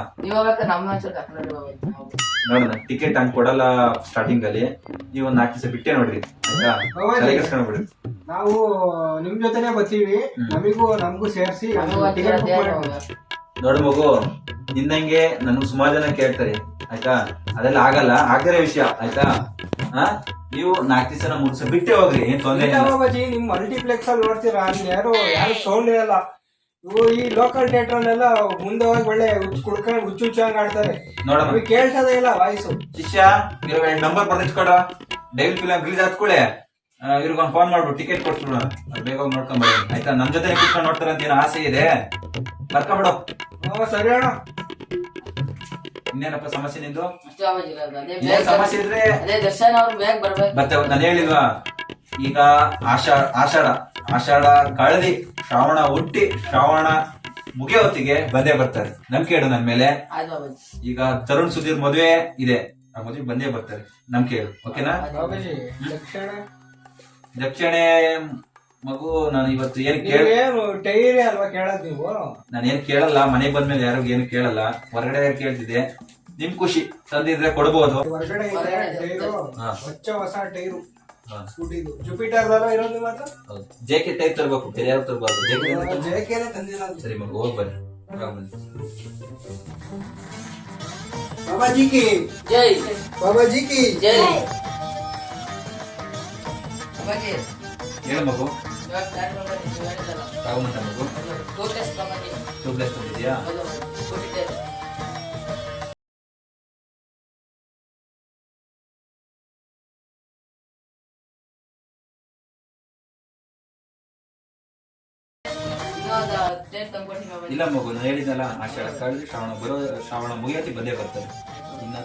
ನೋಡೋಣ, ಟಿಕೆಟ್ ಹಂಗ್ ಕೊಡಲ್ಲ ಸ್ಟಾರ್ಟಿಂಗ್ ಅಲ್ಲಿ. ನೀವು ಒಂದ್ 4 ದಿವಸ ಬಿಟ್ಟೆ ನೋಡ್ರಿ ಆಯ್ತಾ. ಬಿಡ್ರಿ, ನಾವು ನಿಮ್ ಜೊತೆನೆ ಬರ್ತೀವಿ. ನಮಗೂ ಸೇರಿಸಿ ನೋಡು ಮಗು, ನಿನ್ನಂಗೆ ನನ್ಗೆ ಸುಮಾರು ಜನ ಕೇಳ್ತಾರೆ ಆಯ್ತಾ. ಅದೆಲ್ಲ ಆಗಲ್ಲ, ಆಗದೇ ವಿಷಯ ಆಯ್ತಾ. ನೀವು 4 ದಿವಸ 3 ದಿವಸ ಬಿಟ್ಟೆ ಹೋಗ್ರಿ, ಏನ್ ತೊಂದ್ರೆ ಇಲ್ಲ. ಬಾಬಾಜಿ, ನಿಮ್ ಮಲ್ಟಿಪ್ಲೆಕ್ಸ್ ಅಲ್ಲಿ ನೋಡ್ತೀರಾ, ಅಲ್ಲಿ ಯಾರು ಸೌಂಡ್ ಇರಲ್ಲ. ಇವು ಈ ಲೋಕಲ್ ಥಿಯೇಟರ್ ನೆಲ್ಲ ಮುಂದೆ ಹೋಗಿ ಒಳ್ಳೆ ಕುಡ್ಕೊಂಡು ಹುಚ್ಚುಚ್ಚಂಗ್ ಆಡ್ತಾರೆ. ನೋಡೋಣ, ಕೇಳ್ಸೋದೇ ಇಲ್ಲ ವಾಯ್ಸು. ಶಿಷ್ಯ ನಂಬರ್ ಬರ್ದಿಟ್ಕೊಡ್ರ. ಡೈಲಿ ಫಿಲಂ ರಿಲೀಸ್ ಆದ್ಕೂಳೆ ಇವ್ರಿಗೊಂದು ಫೋನ್ ಮಾಡ್ಬಿಟ್ಟು ಟಿಕೆಟ್ ಕೊಡ್ಸ್ಬಿಡೋಣ. ಬೇಗ ನೋಡ್ಕೊಂಡ್ ಬರೋಣ ಆಯ್ತಾ. ನಮ್ ಜೊತೆ ಕುತ್ಕೊಂಡು ನೋಡ್ತಾರ ಅಂತ ಏನೋ ಆಸೆ ಇದೆ, ಬರ್ಕೊಂಬಿಡು. ಸರಿ ಅಣ್ಣ. ಇನ್ನೇನಪ್ಪ ಸಮಸ್ಯೆ ನಿಂದು? ಏನ್ ಸಮಸ್ಯೆ ಇದ್ರೆ ದರ್ಶನ್ ಅವ್ರು ಬೇಗ ಬರ್ಬೇಕು. ಮತ್ತೆ ನಾನು ಹೇಳಿಲ್ವಾ, ಈಗ ಆಷಾಢ ಕಳೆದಿ ಶ್ರಾವಣ ಹುಟ್ಟಿ ಶ್ರಾವಣ ಮುಗಿಯೋ ಹೊತ್ತಿಗೆ ಬಂದೇ ಬರ್ತಾರೆ. ನಂಬಿಕೆ ಇಡು ನನ್ ಮೇಲೆ. ಈಗ ತರುಣ್ ಸುಧೀರ್ ಮದುವೆ ಇದೆ, ಆ ಮದುವೆ ಬಂದೇ ಬರ್ತಾರೆ. ನಂಬಿಕೆ ಇಡು, ಓಕೆನಾ? ದಕ್ಷಿಣೆ ಮಗು, ನಾನು ಇವತ್ತು ಏನ್ ಟೈರೇ ಅಲ್ವಾ ಕೇಳದ್ ನೀವು? ನಾನು ಏನ್ ಕೇಳಲ್ಲ, ಮನೆಗೆ ಬಂದ್ಮೇಲೆ ಯಾರಿಗೂ ಏನು ಕೇಳಲ್ಲ. ಹೊರಗಡೆ ಕೇಳ್ತಿದ್ದೆ, ನಿಮ್ ಖುಷಿ ತಂದಿದ್ರೆ ಕೊಡ್ಬೋದು. ಹೊರಗಡೆ ಹೊಸ ಟೈರು ಸ್ಕೂಟಿದು ಜುಪಿಟರ್ ಇರೋದು ಮಾತ್ರ. JK ಟೈರ್ ತರ್ಬೇಕು, ಬೇರೆ ಯಾರು ತರ್ಬಾರ್ದು. JKನೇ ತಂದಿಲ್ಲ. ಸರಿ ಮಗು, ಹೋಗ್ ಬನ್ನಿ. ಬಾಬಾಜಿ ಕಿ ಜೈ. ಬಾಬಾಜಿ ಕಿ ಜೈ. ಹೇಳು ಮಗು, ತಾವುಂಟ ಮಗು ಟ್ಯೂಬ್ಲೆಸ್ ತಂದಿದ್ಯಾ? ಇಲ್ಲ ಮಗು, ನಾನು ಹೇಳಿದ್ನಲ್ಲ, ಆಷಾಢ ಕಳೆದು ಶ್ರಾವಣ ಮುಗಿಯತಿ ಬಂದೇ ಬರ್ತಾರೆ. ಇನ್ನ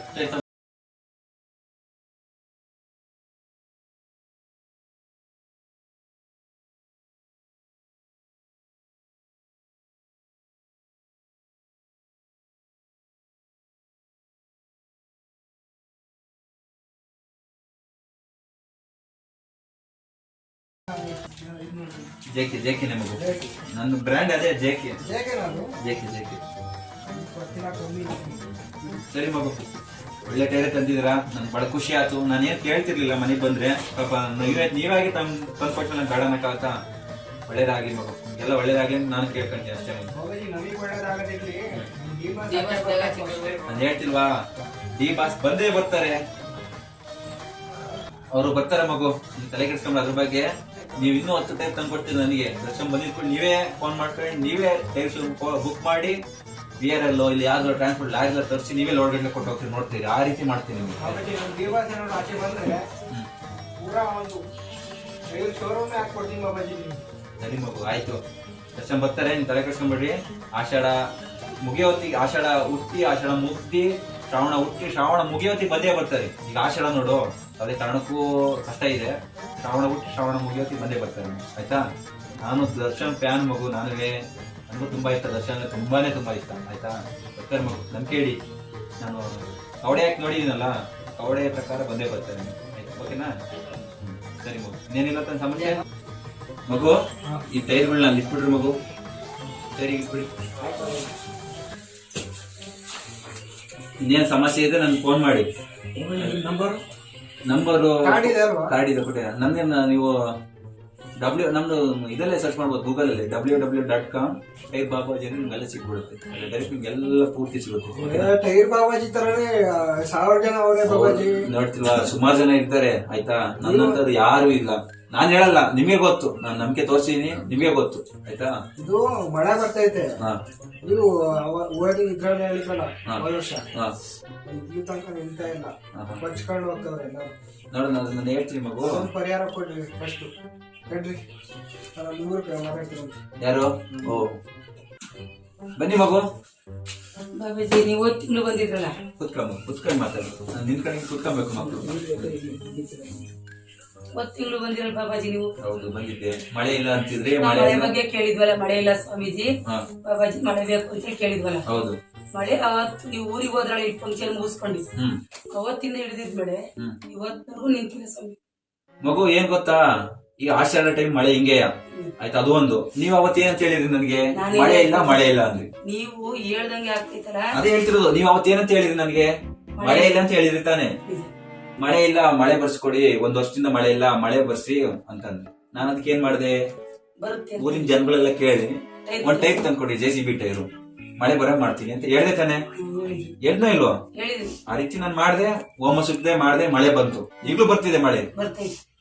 JK ಮಗು, ನನ್ನ ಬ್ರ್ಯಾಂಡ್ ಅದೇ JK. ಸರಿ ಮಗು, ಒಳ್ಳೆ ಟೈರೆ ತಂದಿದ್ದೀರಾ, ನನ್ ಬಹಳ ಖುಷಿ ಆಯ್ತು. ನಾನೇನ್ ಕೇಳ್ತಿರ್ಲಿಲ್ಲ ಮನೆಗ್ ಬಂದ್ರೆ. ಪಾಪ ನೀವಾಗಿ ತಂದ್ಕೊಟ್ಟು ನನ್ ಬೇಡ ಅನ್ನಕ್ಕಾಗತ್ತಾ? ಒಳ್ಳೇದಾಗಿ ಮಗು, ಎಲ್ಲ ಒಳ್ಳೇದಾಗಿ ನಾನು ಕೇಳ್ಕೊಂತೀನಿ ಅಷ್ಟೇ. ನಾನು ಹೇಳ್ತಿಲ್ವಾ, ಡಿ ಬಾಸ್ ಬಂದೇ ಬರ್ತಾರೆ. ಅವರು ಬರ್ತಾರೆ ಮಗು, ತಲೆ ಕೆಡಿಸ್ಕೊಂಡ್ರೆ ಅದ್ರ ಬಗ್ಗೆ. ನೀವ್ ಇನ್ನೂ 10 ಟೈರ್ ತಂದ್ಕೊಡ್ತೀರಿ ನನಗೆ. ದರ್ಶನ್ ಬಂದಿದ್ಕೊಂಡು ನೀವೇ ಫೋನ್ ಮಾಡ್ಕೊಂಡು ನೀವೇ ಟೈರ್ ಬುಕ್ ಮಾಡಿ VRL ಇಲ್ಲಿ ಯಾವ್ದು ಟ್ರಾನ್ಸ್ಪೋರ್ಟ್ ಲಾರಿ ತರಿಸಿ ನೀವೇ ಲೋಡ್ ಗಂಟೆ ಕೊಟ್ಟು ಹೋಗ್ತೀರಿ, ನೋಡ್ತೀರಿ. ಆ ರೀತಿ ಮಾಡ್ತೀನಿ ನಿಮ್ಗೆ. ಸರಿ ಮಗು, ಆಯ್ತು. ದರ್ಶನ್ ಬರ್ತಾರೆ, ನೀನ್ ತಲೆ ಕೆಡ್ಸ್ಕೊಂಡ್ಬಿಡ್ರಿ. ಆಷಾಢ ಮುಗಿಯೋತ್ತಿಗೆ, ಆಷಾಢ ಹುಟ್ಟಿ, ಆಷಾಢ ಮುಗ್ದಿ, ಶ್ರಾವಣ ಹುಟ್ಟಿ, ಶ್ರಾವಣ ಮುಗಿಯೋತ್ತಿಗೆ ಬಂದೇ ಬರ್ತಾರೆ. ಈಗ ಆಷಾಢ ನೋಡು, ಅದೇ ಕಾರಣಕ್ಕೂ ಕಷ್ಟ ಇದೆ. ಶ್ರಾವಣ ಹುಟ್ಟಿ, ಶ್ರಾವಣ ಮುಗಿಯೋತ್ತಿಗೆ ಬಂದೇ ಬರ್ತಾರೆ, ಆಯ್ತಾ. ನಾನು ದರ್ಶನ್ ಫ್ಯಾನ್ ಮಗು, ನನಗೂ ತುಂಬಾ ಇಷ್ಟ ದರ್ಶನ್ ಅಂದ್ರೆ ತುಂಬಾ ಇಷ್ಟ, ಆಯ್ತಾ. ಬರ್ತಾರೆ ಮಗು, ನಂಬಿಕೆ ಇಡಿ. ನಾನು ಕವಡೆ ಹಾಕಿ ನೋಡಿದೀನಲ್ಲ, ಕವಡೆ ಪ್ರಕಾರ ಬಂದೇ ಬರ್ತಾರೆ, ಆಯ್ತಾ, ಓಕೆನಾ? ಸರಿ ಮಗು, ಇನ್ನೇನಿಲ್ಲ ತನ್ನ ಸಮಸ್ಯೆ ಮಗು. ಈ ಟೈರ್ಗಳನ್ನ ಅಲ್ಲಿ ಇಟ್ಬಿಡ್ರಿ ಮಗು, ಸರಿ ಇಟ್ಬಿಡಿ. ಇನ್ನೇನ್ ಸಮಸ್ಯೆ ಇದೆ ನನ್ಗೆ ಫೋನ್ ಮಾಡಿ. ನಂಬರು ಕಾರ್ಡ್ ಇದೆ ಕೊಟ್ಟೆ. ನನ್ಗೆ ನೀವು ನಮ್ದು ಇದಲ್ಲೇ ಸರ್ಚ್ ಮಾಡ್ಬೋದು, ಗೂಗಲ್ ಅಲ್ಲಿ www.com ಟೈರ್ ಬಾಬಾಜಿ ಅಂದ್ರೆ ನಿಮ್ಗೆಲ್ಲ ಸಿಗ್ಬಿಡುತ್ತೆ. ಡೈರೆಕ್ಟ್ ನಿಮ್ಗೆಲ್ಲ ಪೂರ್ತಿ ಸಿಗುತ್ತೆ. ಟೈರ್ ಬಾಬಾಜಿ ತರನೇ 1000 ಜನ ಅವರೇ ಬಾಬಾಜಿ ನೋಡ್ತಿಲ್ವಾ, ಸುಮಾರು ಜನ ಇರ್ತಾರೆ, ಆಯ್ತಾ. ನನ್ನಂತವ್ರು ಯಾರು ಇಲ್ಲ, ನಾನ್ ಹೇಳಲ್ಲ, ನಿಮಗೆ ಗೊತ್ತು. ನಾನ್ ನಂಬಿಕೆ ತೋರ್ಸಿದೀನಿ, ನಿಮಗೆ ಗೊತ್ತು, ಆಯ್ತಾ. ಇದು ಮಳೆ ಬರ್ತೈತೆ, ಇದು ಹೋಗಿ ಇದ್ರಲ್ಲಿ ಹೇಳಿದ್ರಲ್ಲ ಹೋದ ವರ್ಷ, ಇಲ್ಲಿ ತನಕ ನಿಲ್ತಾ ಇಲ್ಲ, ಬಚ್ಕೊಂಡು ಹೋಗ್ತವ್ರೆ ಎಲ್ಲರೂ. ನೋಡು, ನಾನು ಹೇಳ್ತೀನಿ ಮಗು, ಒಂದು ಪರಿಹಾರ ಕೊಡ್ರಿ ಫಸ್ಟ್. ಹೇಳ್ರಿ, ನಾನು 3 ರೂಪಾಯಿ ಮಾತಾಡ್ತೀನಿ. ಯಾರು? ಓ, ಬನ್ನಿ ಮಗು. ಬಾಬಾಜಿ ನೀವು ತಿಂಗಳು ಬಂದಿದ್ರಲ್ಲ, ಕುತ್ಕೊಂಡು ಮಾತಾಡ್ಬೇಕು. ನಾನು ನಿನ್ ಕಡೆ ಕುತ್ಕೊಬೇಕು ಮಕ್ಕಳು. ತಿಂಗಳು ಬಂದಿರಲ್ಲ ಬಾಬಾಜಿ ನೀವು. ಹೌದು, ಬಂದಿದ್ದೆ. ಮಳೆ ಇಲ್ಲ ಅಂತಿದ್ರೆ, ಮಳೆ ಬಗ್ಗೆ ಕೇಳಿದ್ವಲ್ಲ, ಮಳೆ ಇಲ್ಲ ಸ್ವಾಮೀಜಿ, ಬಾಬಾಜಿ ಮಳೆ ಬೇಕು ಅಂತ ಕೇಳಿದ್ವಲ್ಲ. ಹೌದು, ಮಳೆ ಅವತ್ತು ನೀವು ಊರಿಗೆ ಹೋದ್ರಲ್ಲ, ಈ ಫಂಕ್ಷನ್ ಮುಗಿಸ್ಕೊಂಡು ಅವತ್ತಿಂದ ಹಿಡಿದಿದ್ ಮಳೆ ಇವತ್ತಿನವರೆಗೂ ನಿಂತಿಲ್ಲ ಸ್ವಾಮಿ. ಮಗು ಏನ್ ಗೊತ್ತಾ, ಈ ಆಷಾಢ ಟೈಮ್ ಮಳೆ ಹಿಂಗೆ, ಆಯ್ತಾ. ಅದು ಒಂದು. ನೀವ್ ಅವತ್ತೇನಂತ ಹೇಳಿದ್ರಿ ನನಗೆ, ಮಳೆ ಇಲ್ಲ ಅಂದ್ರಿ. ನೀವು ಹೇಳ್ದಂಗೆ ಆಗ್ತೈತಲ್ಲ, ಅದೇ ಹೇಳ್ತಿರೋದು. ನೀವ್ ಅವತ್ತೇನಂತ ಹೇಳಿದ್ರಿ ನನಗೆ, ಮಳೆ ಇಲ್ಲ ಅಂತ ಹೇಳಿದ್ರಿ ತಾನೆ. ಮಳೆ ಇಲ್ಲ, ಮಳೆ ಬರ್ಸ್ಕೊಡಿ, 1 ವರ್ಷದಿಂದ ಮಳೆ ಇಲ್ಲ, ಮಳೆ ಬರ್ಸಿ ಅಂತಂದ್ರೆ ನಾನು ಅದಕ್ಕೆ ಏನ್ ಮಾಡಿದೆ, ಊರಿನ ಜನಗಳೆಲ್ಲ ಕೇಳಿ ಒಂದ್ ಟೈಪ್ ತಂದ್ಕೊಡಿ, JCB ಟೈರು, ಮಳೆ ಬರ ಮಾಡ್ತೀನಿ ಅಂತ ಹೇಳ್ದೆ ತಾನೆ. ಹೇಳ್ದೋ ಇಲ್ವೋ? ಆ ರೀತಿ ನಾನು ಮಾಡ್ದೆ, ಹೋಮ ಸುತ್ತದೆ ಮಾಡ್ದೆ, ಮಳೆ ಬಂತು. ಈಗ್ಲೂ ಬರ್ತಿದೆ ಮಳೆ.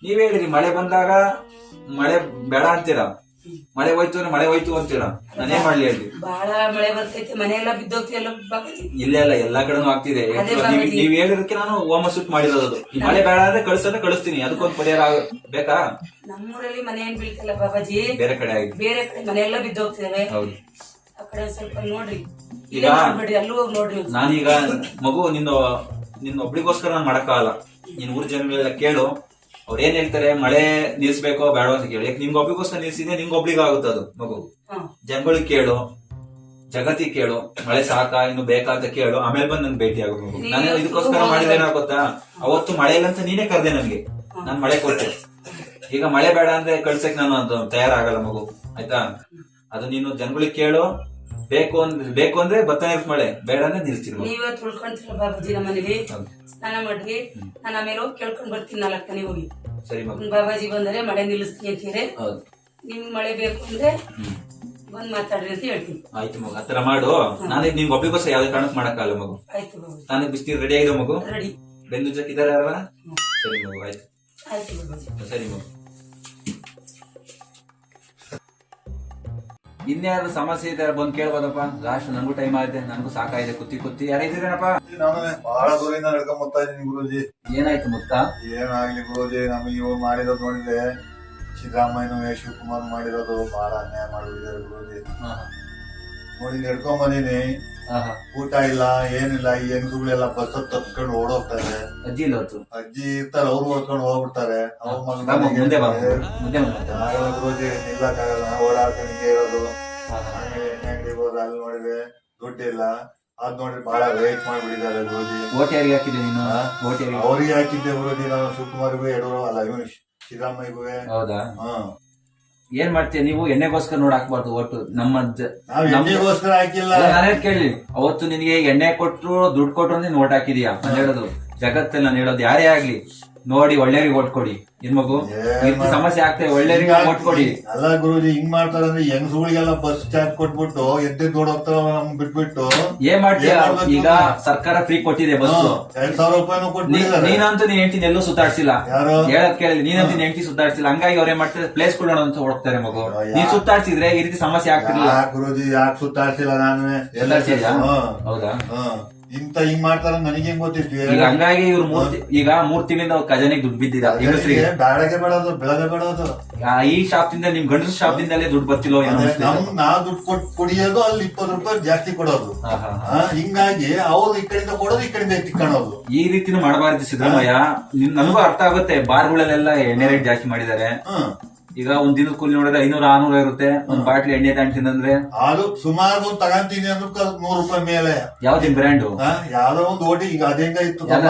ನೀವ್ ಹೇಳಿದ್ರಿ ಮಳೆ ಬಂದಾಗ ಮಳೆ ಬೇಡ ಅಂತೀರಾ, ಮಳೆ ಹೋಯ್ತು ಅಂದ್ರೆ ಮಳೆ ಹೋಯ್ತು ಅಂತೀರಾ. ನಾನೇನ್ ಮಾಡ್ಲಿ ಹೇಳಿ? ಬಹಳ ಮಳೆ ಬರ್ತೈತೆ, ಮನೆಯೆಲ್ಲ ಬಿದ್ದೋಗ್ತಿಲ್ಲ. ಇಲ್ಲ ಎಲ್ಲಾ ಕಡೆನೂ ಆಗ್ತಿದೆ. ನೀವ್ ಹೇಳಿದಕ್ಕೆ ನಾನು ಹೋಮ ಸುಟ್ ಮಾಡಿರೋದು. ಈ ಮಳೆ ಬೇಡ ಅಂದ್ರೆ ಕಳಿಸ್ತೀನಿ, ಅದಕ್ಕೊಂದು ಪರಿಹಾರ ಬೇಕಾ? ನಮ್ಮೂರಲ್ಲಿ ಮನೆ ಏನ್ ಬೀಳ್ತಿಲ್ಲ ಬಾಬಾಜಿ, ಬೇರೆ ಕಡೆ ಆಗಿ ಬೇರೆ ಕಡೆ ಮನೆಯೆಲ್ಲ ಬಿದ್ದೋಗ್ತಿದಾವೆ. ಹೌದು, ಆ ಕಡೆ ಸ್ವಲ್ಪ ನೋಡ್ರಿ, ಈಗ ಅಲ್ಲೂ ಹೋಗಿ ನೋಡ್ರಿ. ನಾನೀಗ ಮಗು ನಿನ್ನ ಒಬ್ಳಿಗೋಸ್ಕರ ನಾನು ಮಾಡಕ್ಕಾಗಲ್ಲ. ನೀನ್ ಊರ್ ಜನಗಳೆಲ್ಲ ಕೇಳು, ಅವ್ರ ಏನ್ ಹೇಳ್ತಾರೆ, ಮಳೆ ನಿಲ್ಸ್ಬೇಕೋ ಬೇಡ ಅಂತ ಕೇಳಿ. ಯಾಕೆ ನಿಮ್ಗೆ ಒಬ್ಳಿಗೋಸ್ಕರ ನಿಲ್ಸಿದ್ರೆ ನಿಮ್ಗೆ ಒಬ್ಳಿಗೆ ಆಗುತ್ತೆ ಅದು ಮಗು. ಜನಗಳಿಗೆ ಕೇಳು, ಜಗತ್ತಿಗೆ ಕೇಳು, ಮಳೆ ಸಾಕಾ ಇನ್ನು ಬೇಕಾ ಅಂತ ಕೇಳು, ಆಮೇಲೆ ಬಂದು ನನ್ಗೆ ಭೇಟಿ ಆಗು ಮಗು. ನಾನು ಇದಕ್ಕೋಸ್ಕರ ಮಾಡಿದೇನೋ ಗೊತ್ತಾ, ಅವತ್ತು ಮಳೆ ಇಲ್ಲ ಅಂತ ನೀನೇ ಕರ್ದೆ ನನ್ಗೆ, ನಾನ್ ಮಳೆ ಕೊಟ್ಟೆ. ಈಗ ಮಳೆ ಬೇಡ ಅಂದ್ರೆ ಕಳ್ಸಕ್ ನಾನು ಅದು ತಯಾರಾಗಲ್ಲ ಮಗು, ಆಯ್ತಾ. ಅದು ನೀನು ಜನಗಳಿಗೆ ಕೇಳು, ಬೇಕು ಅಂದ್ರೆ ಬರ್ತಾನೆ ಇರ್ತ ಮಳೆ, ಬೇಡ ಅಂದ್ರೆ ನಿಲ್ಸ್ತೀನಿ. ನೀವೇ ತುಳ್ಕೊಂತೀರ ಬಾಬಾಜಿ, ನಮ್ಮ ಮನೇಲಿ ಸ್ನಾನ ಮಾಡ್ರಿ, ನಾನು ಆಮೇಲೆ ಹೋಗಿ ಕೇಳ್ಕೊಂಡ್ ಬರ್ತೀನಿ 4 ಮನೆ ಹೋಗಿ. ಸರಿ ಮಗು, ಬಾಬಾಜಿ ಬಂದರೆ ಮಳೆ ನಿಲ್ಲಿಸ್ತೀನಿ ಅಂತೀರಿ. ನಿಮ್ಗೆ ಮಳೆ ಬೇಕು ಅಂದ್ರೆ ಬಂದ್ ಮಾತಾಡ್ರಿ ಅಂತ ಹೇಳ್ತೀನಿ. ಆಯ್ತು ಮಗು, ಆತರ ಮಾಡು. ನಾನೇ ನಿಮ್ಗೆ ಒಬ್ಳಿಗೋಸ್ಕರ ಯಾವ್ದೇ ಕಾರಣಕ್ಕೆ ಮಾಡಕ್ಕಾಗಲ್ಲ ಮಗು. ಆಯ್ತು ಬಾಬಾಜಿ. ನಾನು ಬಿಸ್ನೀರು ರೆಡಿ ಆಗಿದೆ ಮಗು, ರೆಡಿ. ಬೆಂದು ಜಕ್ಕಿದ್ದಾರೆ ಯಾರ? ಸರಿ ಮಗು, ಆಯ್ತು. ಆಯ್ತು ಬಾಬಾಜಿ. ಸರಿ ಮಗು. ಇನ್ಯಾರು ಸಮಸ್ಯೆ ಇದೆ ಬಂದ್ ಕೇಳ್ಬೋದಪ್ಪ. ಲಾಸ್ಟ್ ನನಗೂ ಟೈಮ್ ಆಗಿದೆ, ನನಗೂ ಸಾಕಾಗಿದೆ ಕುತ್ತಿ. ಯಾರಿದ್ದೀರೇನಪ್ಪ? ನಾನು ಬಹಳ ದೂರಿಂದ ನಡ್ಕೊಂಡ್ ಬರ್ತಾ ಇದೀನಿ ಗುರುಜಿ. ಏನಾಯ್ತು ಮುತ್ತ? ಏನಾಗ್ಲಿ ಗುರುಜಿ, ನಮಗೆ ಇವ್ರು ಮಾಡಿರೋದು ನೋಡಿದ್ರೆ ಸಿದ್ದರಾಮಯ್ಯ ಶಿವಕುಮಾರ್ ಮಾಡಿರೋದು ಬಹಳ ಅನ್ಯಾಯ ಮಾಡಿದ್ದಾರೆ ಗುರುಜಿ. ನೋಡಿ ನಡ್ಕೊಂಡ್ ಬಂದೀನಿ, ಊಟ ಇಲ್ಲ ಏನಿಲ್ಲ. ಈ ಹೆಂಗಸುಗಳೆಲ್ಲ ಬಸ್ ತಪ್ಪಿಕೊಂಡು ಓಡೋಗ್ತಾರೆ. ಅಜ್ಜಿ ಇಲ್ಲ ಹೊತ್ತು ಅಜ್ಜಿ ಇರ್ತಾರೆ, ಅವ್ರು ಹೊತ್ಕೊಂಡು ಹೋಗ್ಬಿಡ್ತಾರೆ. ಮುಂದೆ ಗುರುಜಿ ನಿಲ್ಲಕ್ಕಾಗಲ್ಲ, ಓಡಾಡ್ಕೊಂಡು ಹಿಂಗೆ ಇರೋದು. ಅಂಗಡಿ ಹೋದ್ರೆ ಅಲ್ಲಿ ನೋಡಿದ್ರೆ ದುಡ್ಡಿಲ್ಲ, ಅದ್ ನೋಡ್ರಿ ಬಹಳ ವೇಟ್ ಮಾಡ್ಬಿಟ್ಟಿದ್ದಾರೆ ಗುರುಜಿ. ಓಟ್ ಯಾರಿಗೆ ಹಾಕಿದ್ದೆ ನೀನು? ಅವ್ರಿಗೆ ಹಾಕಿದ್ದೆ ಗುರುಜಿ ನಾನು, ಶಿವಕುಮಾರ್ಗೂ ಯಡಿಯೂರು ಅಲ್ಲ ಇವನು ಸಿದ್ದರಾಮಯ್ಯಗೂ. ಹೌದಾ? ಏನ್ ಮಾಡ್ತೀಯ ನೀವು? ಎಣ್ಣೆಗೋಸ್ಕರ ನೋಡ್ ಹಾಕ್ಬಾರ್ದು ಒಟ್ಟು. ನಮ್ಗೋಸ್ಕರ ಹಾಕಿಲ್ಲ. ನಾನೇ ಕೇಳಿ, ಅವತ್ತು ನಿನಗೆ ಎಣ್ಣೆ ಕೊಟ್ರು ದುಡ್ಡು ಕೊಟ್ರು ನೀನ್ ಓಟ್ ಹಾಕಿದೀಯಾ? ನಾನು ಹೇಳೋದು ಜಗತ್ತಲ್ಲಿ, ನಾನು ಹೇಳೋದು ಯಾರೇ ಆಗ್ಲಿ ನೋಡಿ ಒಳ್ಳೆಯವ್ರಿಗೆ ಓಟ್ ಕೊಡಿ. ಏನ್ ಮಗು ಸಮಸ್ಯೆ ಆಗ್ತದೆ, ಒಳ್ಳೆಯವ್ರಿಗೆ ಓಟ್ ಕೊಡಿ. ಅಲ್ಲ ಗುರುಜಿ, ಹಿಂಗ್ ಮಾಡ್ತಾರ ಅಂದ್ರೆ ಹೆಂಗಸುಗಳಿಗೆಲ್ಲ ಬಸ್ ಚಾರ್ಜ್ ಕೊಟ್ಬಿಟ್ಟು ಎದ್ದು ಓಡೋಗ್ತಾರ, ನಮ್ ಬಿಟ್ಬಿಟ್ಟು ಏನ್ ಮಾಡ್ತೀಯ? ಈಗ ಸರ್ಕಾರ ಫ್ರೀ ಕೊಟ್ಟಿದೆ ಬಸ್, 2,000 ರೂಪಾಯಿನೂ ಕೊಟ್ಬಿಟ್ಟಿದ್ದಾರೆ. ನೀನಂತೂ ನೀನ್ ಹೆಂಡತಿನ ಎಲ್ಲೂ ಸುತ್ತಾಡ್ಸಿಲ್ಲ, ಯಾರು ಹೇಳದ್ ಕೇಳಿ. ನೀನಂತೂ ನೀನ್ ಹೆಂಡತಿ ಸುತ್ತಾಡ್ಸಿಲ್ಲ, ಹಂಗಾಗಿ ಅವ್ರೇನ್ ಮಾಡ್ತಾರೆ, ಪ್ಲೇಸ್ ಕೊಡೋಣ ಅಂತ ಹೋಗ್ತಾರೆ ಮಗು. ನೀನ್ ಸುತ್ತಾಡ್ಸಿದ್ರೆ ಈ ರೀತಿ ಸಮಸ್ಯೆ ಆಗ್ತಿರ್ಲಿಲ್ಲ. ಗುರುಜಿ ಯಾಕೆ ಸುತ್ತಾಡ್ಸಿಲ್ಲ ನಾನು? ಹೌದಾ? ಇಂತ ಹಿಂಗ್ ಮಾಡ್ತಾರ ನನಗೆ ಹೆಂಗ್ ಗೊತ್ತಿತ್ತು ಈಗ ಹಂಗಾಗಿ ಇವ್ರು ಈಗ 3 ತಿಂಗಳಿಂದ ಅವ್ರ ಖಜಾನೆಗೆ ದುಡ್ಡು ಬಿದ್ದಿಲ್ಲ ಹೆಂಗಸರಿಗೆ. ಬ್ಯಾಡಗೆ ಬೇಡದು ಬೆಳಗ್ಗೆ ಬೇಡದು. ಈ ಶಾಪ್ದಿಂದ ನಿಮ್ ಗಂಡಸ ಶಾಪ್ದಿಂದಲೇ ದುಡ್ಡು ಬರ್ತಿಲ್ಲೋ ಏನೋ ಅನ್ಸ್ತಿದೆ. ನಾ ದುಡ್ಡು ಕೊಟ್ಟು ಕುಡಿಯೋದು ಅಲ್ಲಿ 20 ರೂಪಾಯಿ ಜಾಸ್ತಿ ಕೊಡೋದು. ಹಿಂಗಾಗಿ ಅವ್ರು ಈ ಕಡೆಯಿಂದ ಕೊಡೋದು ಈ ಕಡೆಯಿಂದ ತಿಕ್ಕೊಳ್ಳೋದು. ಈ ರೀತಿನೂ ಮಾಡಬಾರ್ದು ಸಿದ್ದರಾಮಯ್ಯ. ನನಗೂ ಅರ್ಥ ಆಗುತ್ತೆ, ಬಾರ್ಗಳಲ್ಲೆಲ್ಲ ಎಣ್ಣೆ ರೇಟ್ ಜಾಸ್ತಿ ಮಾಡಿದ್ದಾರೆ. ಈಗ ಒಂದ್ ದಿನದ ಕೂಲಿ ನೋಡಿದ್ರೆ 500-600 ಇರುತ್ತೆ. ಒಂದ್ ಬಾಟ್ಲಿ ಎಣ್ಣೆ ತಗೊಂಡ್ರೆ ಅದು ಸುಮಾರು ತಗೊಂತೀನಿ ಅಂದ್ರೆ 100 ರೂಪಾಯಿ ಮೇಲೆ. ಯಾವ್ದು ಬ್ರ್ಯಾಂಡ್? ಯಾವ್ದೋ ಒಂದು ಓಟಿ ಈಗ ಅದೇಂಗ ಇತ್ತು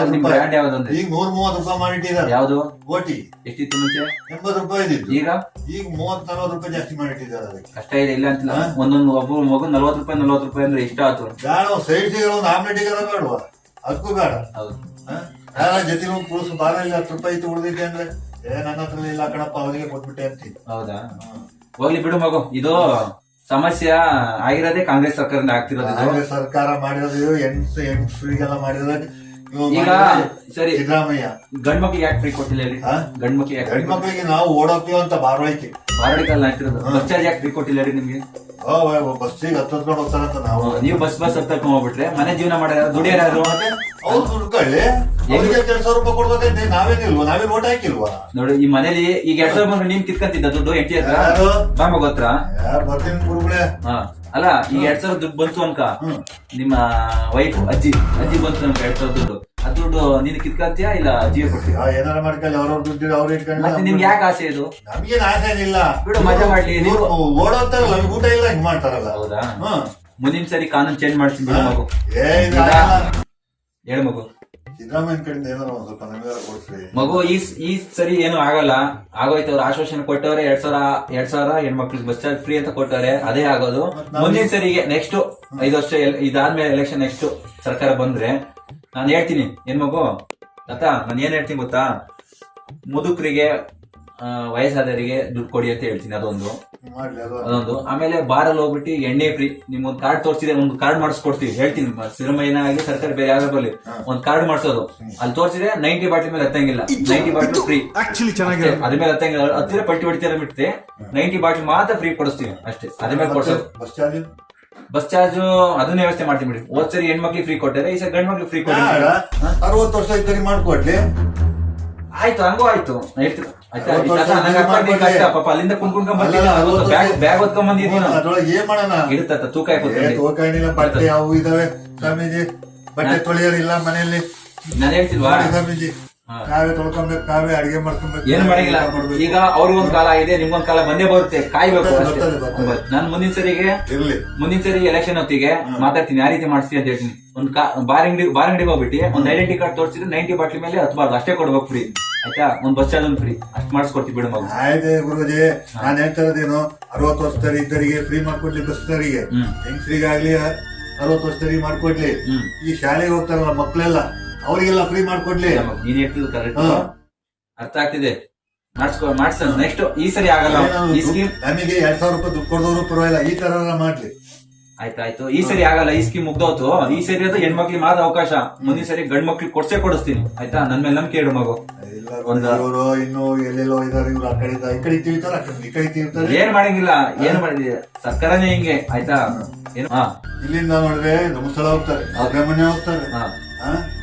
ಬ್ರ್ಯಾಂಡ್ ಯಾವ್ದಂದ್ರೆ ಈಗ 130 ರೂಪಾಯಿ ಮಾಡಿಟ್ಟಿದ್ದಾರೆ. ಯಾವ್ದು ಓಟಿ ಎಷ್ಟಿತ್ತು ಮುಂಚೆ? 80 ರೂಪಾಯಿ ಇದ್ದಿತ್ತು. ಈಗ 30-40 ರೂಪಾಯಿ ಜಾಸ್ತಿ ಮಾಡಿಟ್ಟಿದ್ದಾರೆ. ಅದಕ್ಕೆ ಕಷ್ಟ ಇದೆ, ಇಲ್ಲ ಅಂತಿಲ್ಲ. ಒಂದೊಂದು ಒಬ್ಬ ಮಗು 40 ರೂಪಾಯಿ ಅಂದ್ರೆ ಇಷ್ಟ ಆಯ್ತು. ಬೇಡ ಸೈಡ್ ಸಿಗೋ ಒಂದು ಆಮ್ಲೆಟಿಗಾರ ಬೇಡವಾ? ಅದಕ್ಕೂ ಬೇಡ. ಹೌದು. ಯಾರ ಜೊತೆ ಪುರುಷ ಬಾರ ಇಲ್ಲ 10 ರೂಪಾಯಿ ಇತ್ತು ಉಳಿದಿದ್ದೆ ಅಂದ್ರೆ ನನ್ನ ಹತ್ರ ಇಲ್ಲ ಕಣಪ್ಪ ಅವರಿಗೆ ಕೊಟ್ಬಿಟ್ಟೆ ಅಂತೀನಿ. ಹೌದಾ? ಹೋಗ್ಲಿ ಬಿಡು ಮಗು. ಇದು ಸಮಸ್ಯೆ ಆಗಿರೋದೇ ಕಾಂಗ್ರೆಸ್ ಸರ್ಕಾರದಿಂದ ಆಗ್ತಿರೋದು. ಕಾಂಗ್ರೆಸ್ ಸರ್ಕಾರ ಮಾಡಿರೋದು ಹೆಣ್ಸ್ರಿಗೆಲ್ಲ ಮಾಡಿರೋದು. ಈಗ ಸರಿ, ಸಿದ್ದರಾಮಯ್ಯ ಗಂಡ್ ಮಕ್ಳಿಗೆ ಯಾಕೆ ಫ್ರೀ ಕೊಟ್ಟಿಲ್ಲ ಹೇಳಿ? ಗಂಡ್ ಮಕ್ಳಿಗೆ ಯಾಕೆ? ಗಂಡ್ ಮಕ್ಳಿಗೆ ನಾವು ಓಡೋಕ್ತೀವಿ ಅಂತ ಬಾರೋಯ್ಕೆ ಬಾರಡಿಕಲ್ಲ ಆಗ್ತಿರೋದು. ಬಸ್ ಚಾರ್ಜ್ ಯಾಕೆ ಫ್ರೀ ಕೊಟ್ಟಿಲ್ಲ ಹೇಳಿ ನಿಮ್ಗೆ? ಬಸ್ಸಿಗೆ ಹತ್ಕೊಂಡು ಹೋಗ್ತಾರಂತ ನಾವು. ನೀವು ಬಸ್ ಹತ್ಕೊಂಡು ಹೋಗ್ಬಿಟ್ರೆ ಮನೆ ಜೀವನ ಮಾಡ್ಯಾರ, ದುಡಿಯಾರು. ಅವ್ರು ದುಡ್ಕೊಳ್ಳಿ, ಅವ್ರಿಗೆ 200 ರೂಪಾಯಿ ಕೊಡ್ಬೇಕಂತ ನಾವೇನಿಲ್ವಾ? ನಾವೇನ್ ಓಟ್ ಹಾಕಿಲ್ವಾ? ನೋಡಿ, ಈ ಮನೇಲಿ ಈಗ 2,000 ಬಂದ್ರೆ ನೀನ್ ಕಿತ್ಕಂತಿದ್ದ ದುಡ್ಡು ಹೆಂಡತಿ ಹತ್ರ ಬಾಮ ಗೊತ್ತರ? ಬರ್ತೀನಿ ಗುರುಗಳೇ. ಅಲ್ಲ, ಈಗ 2,000 ದುಡ್ಡು ಬಂತು ಅನ್ಕ, ನಿಮ್ಮ ವೈಫ್ ಅಜ್ಜಿ ಬಂತು ನಮ್ಗೆ 2,000 ದುಡ್ಡು. ಆ ದುಡ್ಡು ನೀನ್ ಕಿತ್ಕಂತೀಯಾ ಇಲ್ಲ ಅಜ್ಜಿಗೆ ಕೊಡ್ತೀಯ? ಏನಾರ ಮಾಡ್ಕೊಳ್ಳಿ, ಅವ್ರವ್ರ ದುಡ್ಡು ಅವ್ರು ಇಟ್ಕೊಂಡು. ಮತ್ತೆ ನಿಮ್ಗೆ ಯಾಕೆ ಆಸೆ ಇದು? ನಮ್ಗೇನ್ ಆಸೆ ಏನಿಲ್ಲ ಬಿಡು, ಮಜಾ ಮಾಡ್ಲಿ. ನೀವು ಓಡೋಗ್ತಾರಲ್ಲ, ನಮ್ಗೆ ಊಟ ಇಲ್ಲ ಹಿಂಗ್ ಮಾಡ್ತಾರಲ್ಲ. ಹೌದಾ? ಮುಂದಿನ ಸರಿ ಕಾನೂನು ಚೇಂಜ್ ಮಾಡ್ಸಿ ಬಿಡು ಮಗು. ಹೇಳು ಮಗು. ಸಿದ್ದರಾಮಯ್ಯ ಕಡೆಯಿಂದ ಏನಾರ ಒಂದ್ ಸ್ವಲ್ಪ ನಮಗಾರ ಕೊಡ್ತೀವಿ ಮಗು. ಈ ಸರಿ ಏನು ಆಗಲ್ಲ, ಆಗೋಯ್ತು. ಅವ್ರು ಆಶ್ವಾಸನೆ ಕೊಟ್ಟವ್ರೆ 2,000 ಹೆಣ್ಮಕ್ಳಿಗೆ ಬಸ್ ಚಾರ್ಜ್ ಫ್ರೀ ಅಂತ ಕೊಟ್ಟವ್ರೆ, ಅದೇ ಆಗೋದು. ಮುಂದಿನ ಸರಿಗೆ ನೆಕ್ಸ್ಟ್ 5 ವರ್ಷ ಇದಾದ್ಮೇಲೆ ಎಲೆಕ್ಷನ್ ನೆಕ್ಸ್ಟ್ ಸರ್ಕಾರ ಬಂದ್ರೆ ನಾನು ಹೇಳ್ತೀನಿ ಏನ್ ಮಗು ತಾತ, ನಾನು ಏನ್ ಹೇಳ್ತೀನಿ ಗೊತ್ತಾ? ಮುದುಕರಿಗೆ ವಯಸ್ಸಾದವರಿಗೆ ದುಡ್ಡು ಕೊಡಿ ಅಂತ ಹೇಳ್ತೀನಿ. ಅದೊಂದು. ಆಮೇಲೆ ಬಾರಲ್ಲಿ ಹೋಗ್ಬಿಟ್ಟು ಎಣ್ಣೆ ಫ್ರೀ. ನಿಮ್ಗೊಂದು ಕಾರ್ಡ್ ತೋರಿಸಿದೆ, ಒಂದು ಕಾರ್ಡ್ ಮಾಡಿಸ್ಕೊಡ್ತೀವಿ ಹೇಳ್ತೀನಿ. ಸಿದ್ದರಾಮಯ್ಯನ ಆಗಲಿ ಸರ್ಕಾರ ಬೇರೆ ಯಾರು ಬರಲಿ, ಒಂದು ಕಾರ್ಡ್ ಮಾಡಿಸೋದು. ಅಲ್ಲಿ ತೋರಿಸಿದ್ರೆ 90 ಬಾಟ್ಲಿ ಮೇಲೆ ಹತ್ತಂಗಿಲ್ಲ. 90 ಬಾಟ್ಲಿ ಫ್ರೀ. ಅದ್ರ ಮೇಲೆ ಹತ್ತಂಗಿಲ್ಲ. ಹತ್ತಿರ ಪಟ್ಟಿ ಹೊಡಿತೀರ ಬಿಟ್ಟೆ 90 ಬಾಟ್ಲಿ ಮಾತ್ರ ಫ್ರೀ ಕೊಡಿಸ್ತೀವಿ ಅಷ್ಟೇ. ಅದ್ರ ಮೇಲೆ ಕೊಡ್ಸೋದು. ಬಸ್ ಚಾರ್ಜ್ ಅದನ್ನ ವ್ಯವಸ್ಥೆ ಮಾಡ್ತೀವಿ ಬಿಡಿ. ಹೋದ್ ಸರಿ ಹೆಣ್ಮಕ್ಳಿಗೆ ಫ್ರೀ ಕೊಟ್ಟಾರೆ, ಈ ಸರಿ ಗಂಡ್ ಮಕ್ಳಿಗೆ ಫ್ರೀ ಕೊಟ್ಟಾರೆ. 60 ವರ್ಷ ಇದ್ದರಿಗೆ ಮಾಡ್ಕೊಡ್ಲಿ. ಆಯ್ತು, ಹಂಗೂ ಆಯ್ತು. ಹೇಳ್ತೀನಿ ಆಯ್ತಾ? ಪಾಪ ಅಲ್ಲಿಂದ ಕುಂಡ್ಕೊಂಡ್ ಬ್ಯಾಗ್ ಹೊತ್ಕೊಂಡ್ ಬಂದಿದ್ದೀನಿ. ಅದ್ರೊಳಗೆ ಏನ್ ಮಾಡೋಣ? ಇಡುತ್ತ ತೂಕ ತೂಕ ಏನಿಲ್ಲ. ಬಟ್ಟೆ ಅವು ಇದಾವೆ ಸ್ವಾಮೀಜಿ. ಬಟ್ಟೆ ತೊಳೆಯೋರಿಲ್ಲ ಮನೆಯಲ್ಲಿ. ನಾನು ಹೇಳ್ತಿಲ್ವಾ ಸ್ವಾಮೀಜಿ, ಕಾವೇ ತೊಳ್ಕೊಬೇಕು, ಕಾವೇ ಅಡಿಗೆ ಮಾಡ್ಕೊಬೇಕು. ಏನ್ ಮಾಡಿಲ್ಲ. ಈಗ ಅವ್ರಿಗೊಂದ್ ಕಾಲ ಇದೆ, ನಿಮ್ಗೊಂದ್ ಕಾಲ ಬಂದೇ ಬರುತ್ತೆ. ಕಾಯ್ಬೇಕು. ನಾನು ಮುಂದಿನ ಸರಿ ಎಲೆಕ್ಷನ್ ಹೊತ್ತಿಗೆ ಮಾತಾಡ್ತೀನಿ, ಯಾವ ರೀತಿ ಮಾಡಿಸ್ತೀನಿ ಅಂತ ಹೇಳ್ತೀನಿ. ಒಂದ್ ಬಾರ್ ಅಂಗಡಿಗೆ ಹೋಗ್ಬಿಟ್ಟು ಒಂದ್ ಐಡೆಂಟಿ ಕಾರ್ಡ್ ತೋರಿಸಿದ್ರೆ 90 ಬಾಟ್ಲಿ ಮೇಲೆ ಹತ್ಬಾರ್ದು, ಅಷ್ಟೇ ಕೊಡ್ಬೇಕು ಫ್ರೀ. ಆಯ್ತಾ? ಒಂದ್ ಬಸ್ ಚಾರ್ಜ್ ಫ್ರೀ, ಅಷ್ಟ್ ಮಾಡಿಸ್ಕೊಡ್ತೀವಿ ಬಿಡು ಮಗು. ಆಯ್ತು ಗುರುಜಿ, ನಾನ್ ಹೇಳ್ತಿರೋದೇನು 60 ವರ್ಷದ ಇದ್ದರಿಗೆ ಫ್ರೀ ಮಾಡ್ಕೊಡ್ಲಿ. ಬಸ್ಸರಿಗೆ ಹೆಂಗಸ್ರಿಗಾಗ್ಲಿ 60 ವರ್ಷದರಿಗೆ ಮಾಡ್ಕೊಡ್ಲಿ. ಈ ಶಾಲೆಗೆ ಹೋಗ್ತಾರಲ್ಲ ಮಕ್ಳೆಲ್ಲ, ಅವರಿಗೆಲ್ಲ ಫ್ರೀ ಮಾಡ್ಕೊಡ್ಲಿ. ನೀನ್ ಹೇಳ್ತಿದ್ದು ಕರೆಕ್ಟ್, ಅರ್ಥ ಆಗ್ತಿದೆ. ಮಾಡ್ಸೋಣ ನೆಕ್ಸ್ಟ್. ಈ ಸರಿ ಆಗಲ್ಲ ಈ ಸ್ಕೀಮ್. ನಮಗೆ 2,000 ರೂಪಾಯಿ ದುಡ್ಡು ಕೊಡೋರು ಪರವಾಗಿಲ್ಲ, ಈ ತರ ಮಾಡ್ಲಿ. ಆಯ್ತಾಯ್ತು, ಈ ಸರಿ ಆಗಲ್ಲ. ಈ ಸ್ಕೀಮ್ ಮುಗ್ದೋತು. ಈ ಸರಿ ಅದು ಹೆಣ್ಮಕ್ಳಿಗೆ ಮಾತ್ರ ಅವಕಾಶ. ಮುಂದಿನ ಸರಿ ಗಂಡ್ ಮಕ್ಳಿಗೆ ಕೊಡಿಸ್ತೀನಿ. ಆಯ್ತಾ? ನನ್ ಮೇಲೆ ನಂಬಿಕೆ ಇಡು ಮಗು. ಇವರು ಇನ್ನು ಎಲ್ಲೆಲ್ಲೋ ಇದಾರೆ. ಇವ್ರು ಆ ಕಡೆ ಈ ಕಡೆ ತಿಳ್ತಾರೆ, ಈ ಕಡೆ ತಿಳ್ತಾರೆ. ಏನ್ ಮಾಡಂಗಿಲ್ಲ. ಏನ್ ಮಾಡಿದೆ ಸರ್ಕಾರನೇ ಹಿಂಗೆ. ಆಯ್ತಾ? ಏನು ಇಲ್ಲಿಂದ ನೋಡಿದ್ರೆ ಧರ್ಮಸ್ಥಳ ಹೋಗ್ತಾರೆ, ಸುಬ್ರಹ್ಮಣ್ಯ ಹೋಗ್ತಾರೆ,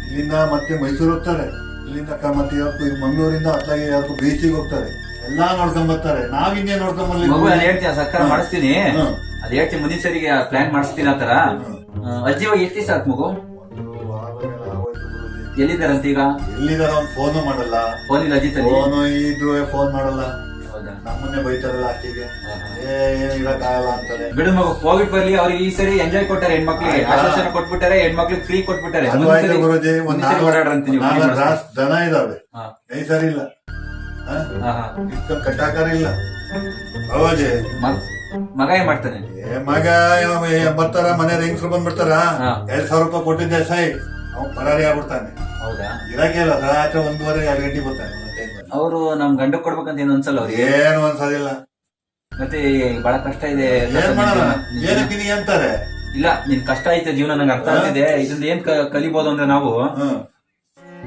ಇಲ್ಲಿಂದ ಮತ್ತೆ ಮೈಸೂರು ಹೋಗ್ತಾರೆ, ಇಲ್ಲಿಂದ ಮತ್ತೆ ಮಂಗಳೂರಿಂದ ಅತ್ಲಾಗೆ ಬೀಚಿಗೆ ಹೋಗ್ತಾರೆ. ಎಲ್ಲಾ ನೋಡ್ಕೊಂಡ್ ಬರ್ತಾರೆ. ನಾವ್ ಇನ್ನೇ ನೋಡ್ಕೊಂಡ್ ಬರ್ಲಿ. ಮಗು ನಾನು ಹೇಳ್ತೀನಿ, ಸರ್ಕಾರ ಮಾಡಿಸ್ತೀನಿ. ಅದ್ ಹೇಳ್ತೀನಿ ಮುಂದಿನ ಸರಿಗೆ ಪ್ಲಾನ್ ಮಾಡಿಸ್ತೀನಿ. ಆತರ ಅಜ್ಜಿ ಹೋಗಿ ಎಷ್ಟು ದಿವಸ ಆಯ್ತು ಮಗು? ಎಲ್ಲಿದ್ದಾರಂತ ಈಗ? ಎಲ್ಲಿದಾರ? ಅವ್ನು ಫೋನು ಮಾಡಲ್ಲ. ಫೋನ್ ಇಲ್ಲ ಅಜ್ಜಿ ತಲೆ. ಫೋನು ಇದ್ರು ಫೋನ್ ಮಾಡಲ್ಲ. ನಮ್ಮನ್ನೇ ಬೈತಾರಲ್ಲ ಅಷ್ಟಿಗೆ. ಇರಕ್ಕಾಗಲ್ಲ ಅಂತಾರೆ. ಬಿಡು ಮಗು, ಹೋಗ್ಬಿಟ್ಟು ಬರ್ಲಿ. ಅವ್ರಿಗೆ ಈ ಸರಿ ಎಂಜಾಯ್ ಕೊಟ್ಟಾರೆ, ಹೆಣ್ಮಕ್ಳಿಗೆ ಆಶ್ವಾಸನೆ ಕೊಟ್ಬಿಟ್ಟಾರೆ, ಹೆಣ್ಮಕ್ಳಿಗೆ ಫ್ರೀ ಕೊಟ್ಬಿಟ್ಟಾರೆ. ಗುರುಜಿ, ಒಂದ್ 4 ದನ ಇದಾವೆ, ಸರಿ ಇಲ್ಲ, ಕಟ್ಟಾಕಾರ ಇಲ್ಲ. ಹೌದೇ ಮಗ ಏನ್ ಮಾಡ್ತಾನೆ? ಮಗ ಬರ್ತಾರ, ಮನೆ ಹೆಂಗಸ್ರು ಬಂದ್ಬಿಡ್ತಾರ. 2,000 ರೂಪಾಯಿ ಕೊಟ್ಟಿದ್ದೆ ಸಾಯಿ, ಅವ್ನು ಪರಾರಿ ಆಗ್ಬಿಡ್ತಾನೆ. ಹೌದಾ? ಇರಕ್ಕೆ ಇಲ್ಲ. ರಾತ್ರಿ 1:30-2 ಗಂಟೆಗೆ ಬರ್ತಾನೆ. ಅವರು ನಮ್ ಗಂಡ ಕೊಡ್ಬೇಕಂತ ಏನು ಅನ್ಸಲ್ಲ ಅವ್ರಿಗೆ? ಏನು ಅನ್ಸೋದಿಲ್ಲ. ಮತ್ತೆ ಬಹಳ ಕಷ್ಟ ಇದೆ. ಏನ್ ಮಾಡೋಣ? ಏನಕ್ಕೆ ಅಂತಾರೆ? ಇಲ್ಲ, ನಿನ್ ಕಷ್ಟ ಐತೆ ಜೀವನ, ನಂಗೆ ಅರ್ಥ ಆಗ್ತಿದೆ. ಇದರಿಂದ ಏನ್ ಕಲಿಬಹುದು ಅಂದ್ರೆ ನಾವು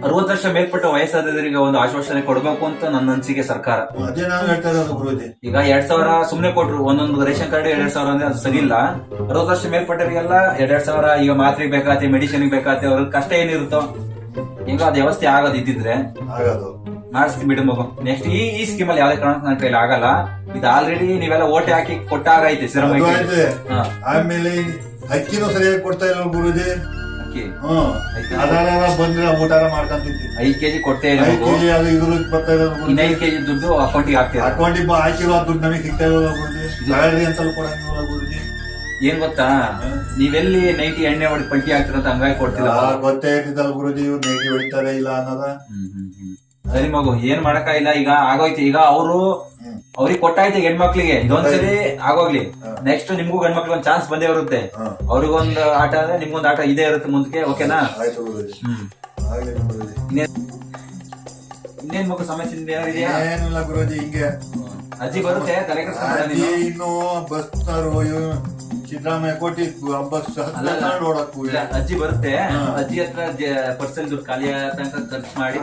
60 ವರ್ಷ ಮೇಲ್ಪಟ್ಟ ವಯಸ್ಸಾದವರಿಗೆ ಒಂದು ಆಶ್ವಾಸನೆ ಕೊಡಬೇಕು ಅಂತ ನನ್ನ ಅನಿಸಿಕೆ ಸರ್ಕಾರ. ಅದೇ ನಾವು ಹೇಳ್ತಾ ಇರೋದು ಗುರುಜಿ. ಈಗ 2000 ಸುಮ್ನೆ ಕೊಟ್ರು, ಒಂದೊಂದು ರೇಷನ್ ಕಾರ್ಡ್ 2000 ಅಂದ್ರೆ ಅದು ಸರಿ ಇಲ್ಲ. 60 ವರ್ಷ ಮೇಲ್ಪಟ್ಟವರಿಗೆಲ್ಲ 2000 ಈಗ ಮಾತ್ರೆಗೆ ಬೇಕಾಗತ್ತೆ, ಮೆಡಿಸಿನ್ ಬೇಕಾಗತ್ತೆ, ಅವ್ರಿಗೆ ಕಷ್ಟ ಏನಿರುತ್ತೋ ಈಗ ಅದು ವ್ಯವಸ್ಥೆ ಆಗೋದು ಇದ್ದಿದ್ರೆ ಆಗೋದು ಮಾಡಿಸ್ತೀನಿ ಬಿಡು ಮಗು. ನೆಕ್ಸ್ಟ್ ಈ ಸ್ಕೀಮ್ ಅಲ್ಲಿ ಯಾವ್ದೇ ಕಾರಣಕ್ಕೂ ನನ್ನ ಕೈಲಿ ಆಗಲ್ಲ. ಇದು ಆಲ್ರೆಡಿ ನೀವೆಲ್ಲ ಓಟೆ ಹಾಕಿ ಕೊಟ್ಟಾಗೈತೆ ಸಿರಮೈ. ಅದು ಆಯ್ತು. ಆಮೇಲೆ ಅಕ್ಕಿನೂ ಸರಿಯಾಗಿ ಕೊಡ್ತಾ ಇಲ್ಲ ಗುರುಜಿ. ಅಕ್ಕಿ ಅದಾರ ಬಂದ್ರೆ ಊಟಾರ ಮಾಡ್ಕೊಂತಿದ್ವಿ. 5 kg ಕೊಡ್ತೇ ಇಲ್ಲ ಮಗು. ಅದು ಇದ್ರ ಬರ್ತಾ ಇರೋದು ಗುರುಜಿ. ಇನ್ನ 5 kg ದುಡ್ಡು ಅಕೌಂಟಿಗೆ ಹಾಕ್ತೀರಾ? ಅಕೌಂಟಿಗೆ ಹಾಕಿರೋ ದುಡ್ಡು ನಮಗೆ ಸಿಗ್ತಾ ಇರೋಲ್ಲ ಗುರುಜಿ. ತಗೊಳ್ರಿ ಅಂತ ಕೊಡಂಗಿಲ್ಲ ಗುರುಜಿ. ಏನ್ ಗೊತ್ತಾ, ನೀವೆಲ್ಲಿ ನೈಟಿ ಎಣ್ಣೆ ಹೊಡಿ ಪಲ್ಟಿ ಹಾಕ್ತಿರಂತ ಹಂಗಾಗಿ ಕೊಡ್ತಿಲ್ಲ. ಗೊತ್ತೇ ಇರ್ತಿದ್ದಲ್ಲ ಗುರುಜಿ, ಇವ್ರು ನೈಟಿ ಹೊಡಿತಾರೆ ಇಲ್ಲ ಅನ್ನೋದ. ಸರಿ ಮಗು, ಏನ್ ಮಾಡಕ್ಕಾಗಿಲ್ಲ. ಈಗ ಆಗೋಯ್ತು. ಈಗ ಅವ್ರಿಗೆ ಕೊಟ್ಟಾಯ್ತು ಹೆಣ್ಮಕ್ಳಿಗೆ, ಇದೊಂದ್ಸರಿ ಆಗೋಗ್ಲಿ. ನೆಕ್ಸ್ಟ್ ನಿಮ್ಗೂ ಗಂಡ್ಮಕ್ಳಿಗೆ ಒಂದ್ ಚಾನ್ಸ್ ಬಂದೇ ಇರುತ್ತೆ. ಅವ್ರಿಗೊಂದು ಆಟ ಅಂದ್ರೆ ನಿಮ್ಗೊಂದು ಆಟ ಇದೇ ಇರುತ್ತೆ ಮುಂದಕ್ಕೆ. ಓಕೆನಾ? ಆಯ್ತು ಗುರುಜಿ. ಆಗ್ಲಿ ಗುರುಜಿ. ಇನ್ನೇನ್ ಮಗು ಸಮಸ್ಯೆ ಏನಾಗಿದೆಯಾ? ಏನಿಲ್ಲ ಗುರುಜಿ. ಹಿಂಗೆ ಅಜ್ಜಿ ಬರುತ್ತೆ ತಲೆ ಅಜ್ಜಿ ಇನ್ನು ಬಸ್ ಸಿದ್ದರಾಮಯ್ಯ ಕೊಟ್ಟಿದ್ದು ಬಸ್ ನೋಡಕ್ಕೂ ಅಜ್ಜಿ ಬರುತ್ತೆ. ಅಜ್ಜಿ ಹತ್ರ ಪರ್ಸಲ್ ದುಡ್ಡು ಖಾಲಿ ತನಕ ಖರ್ಚು ಮಾಡಿ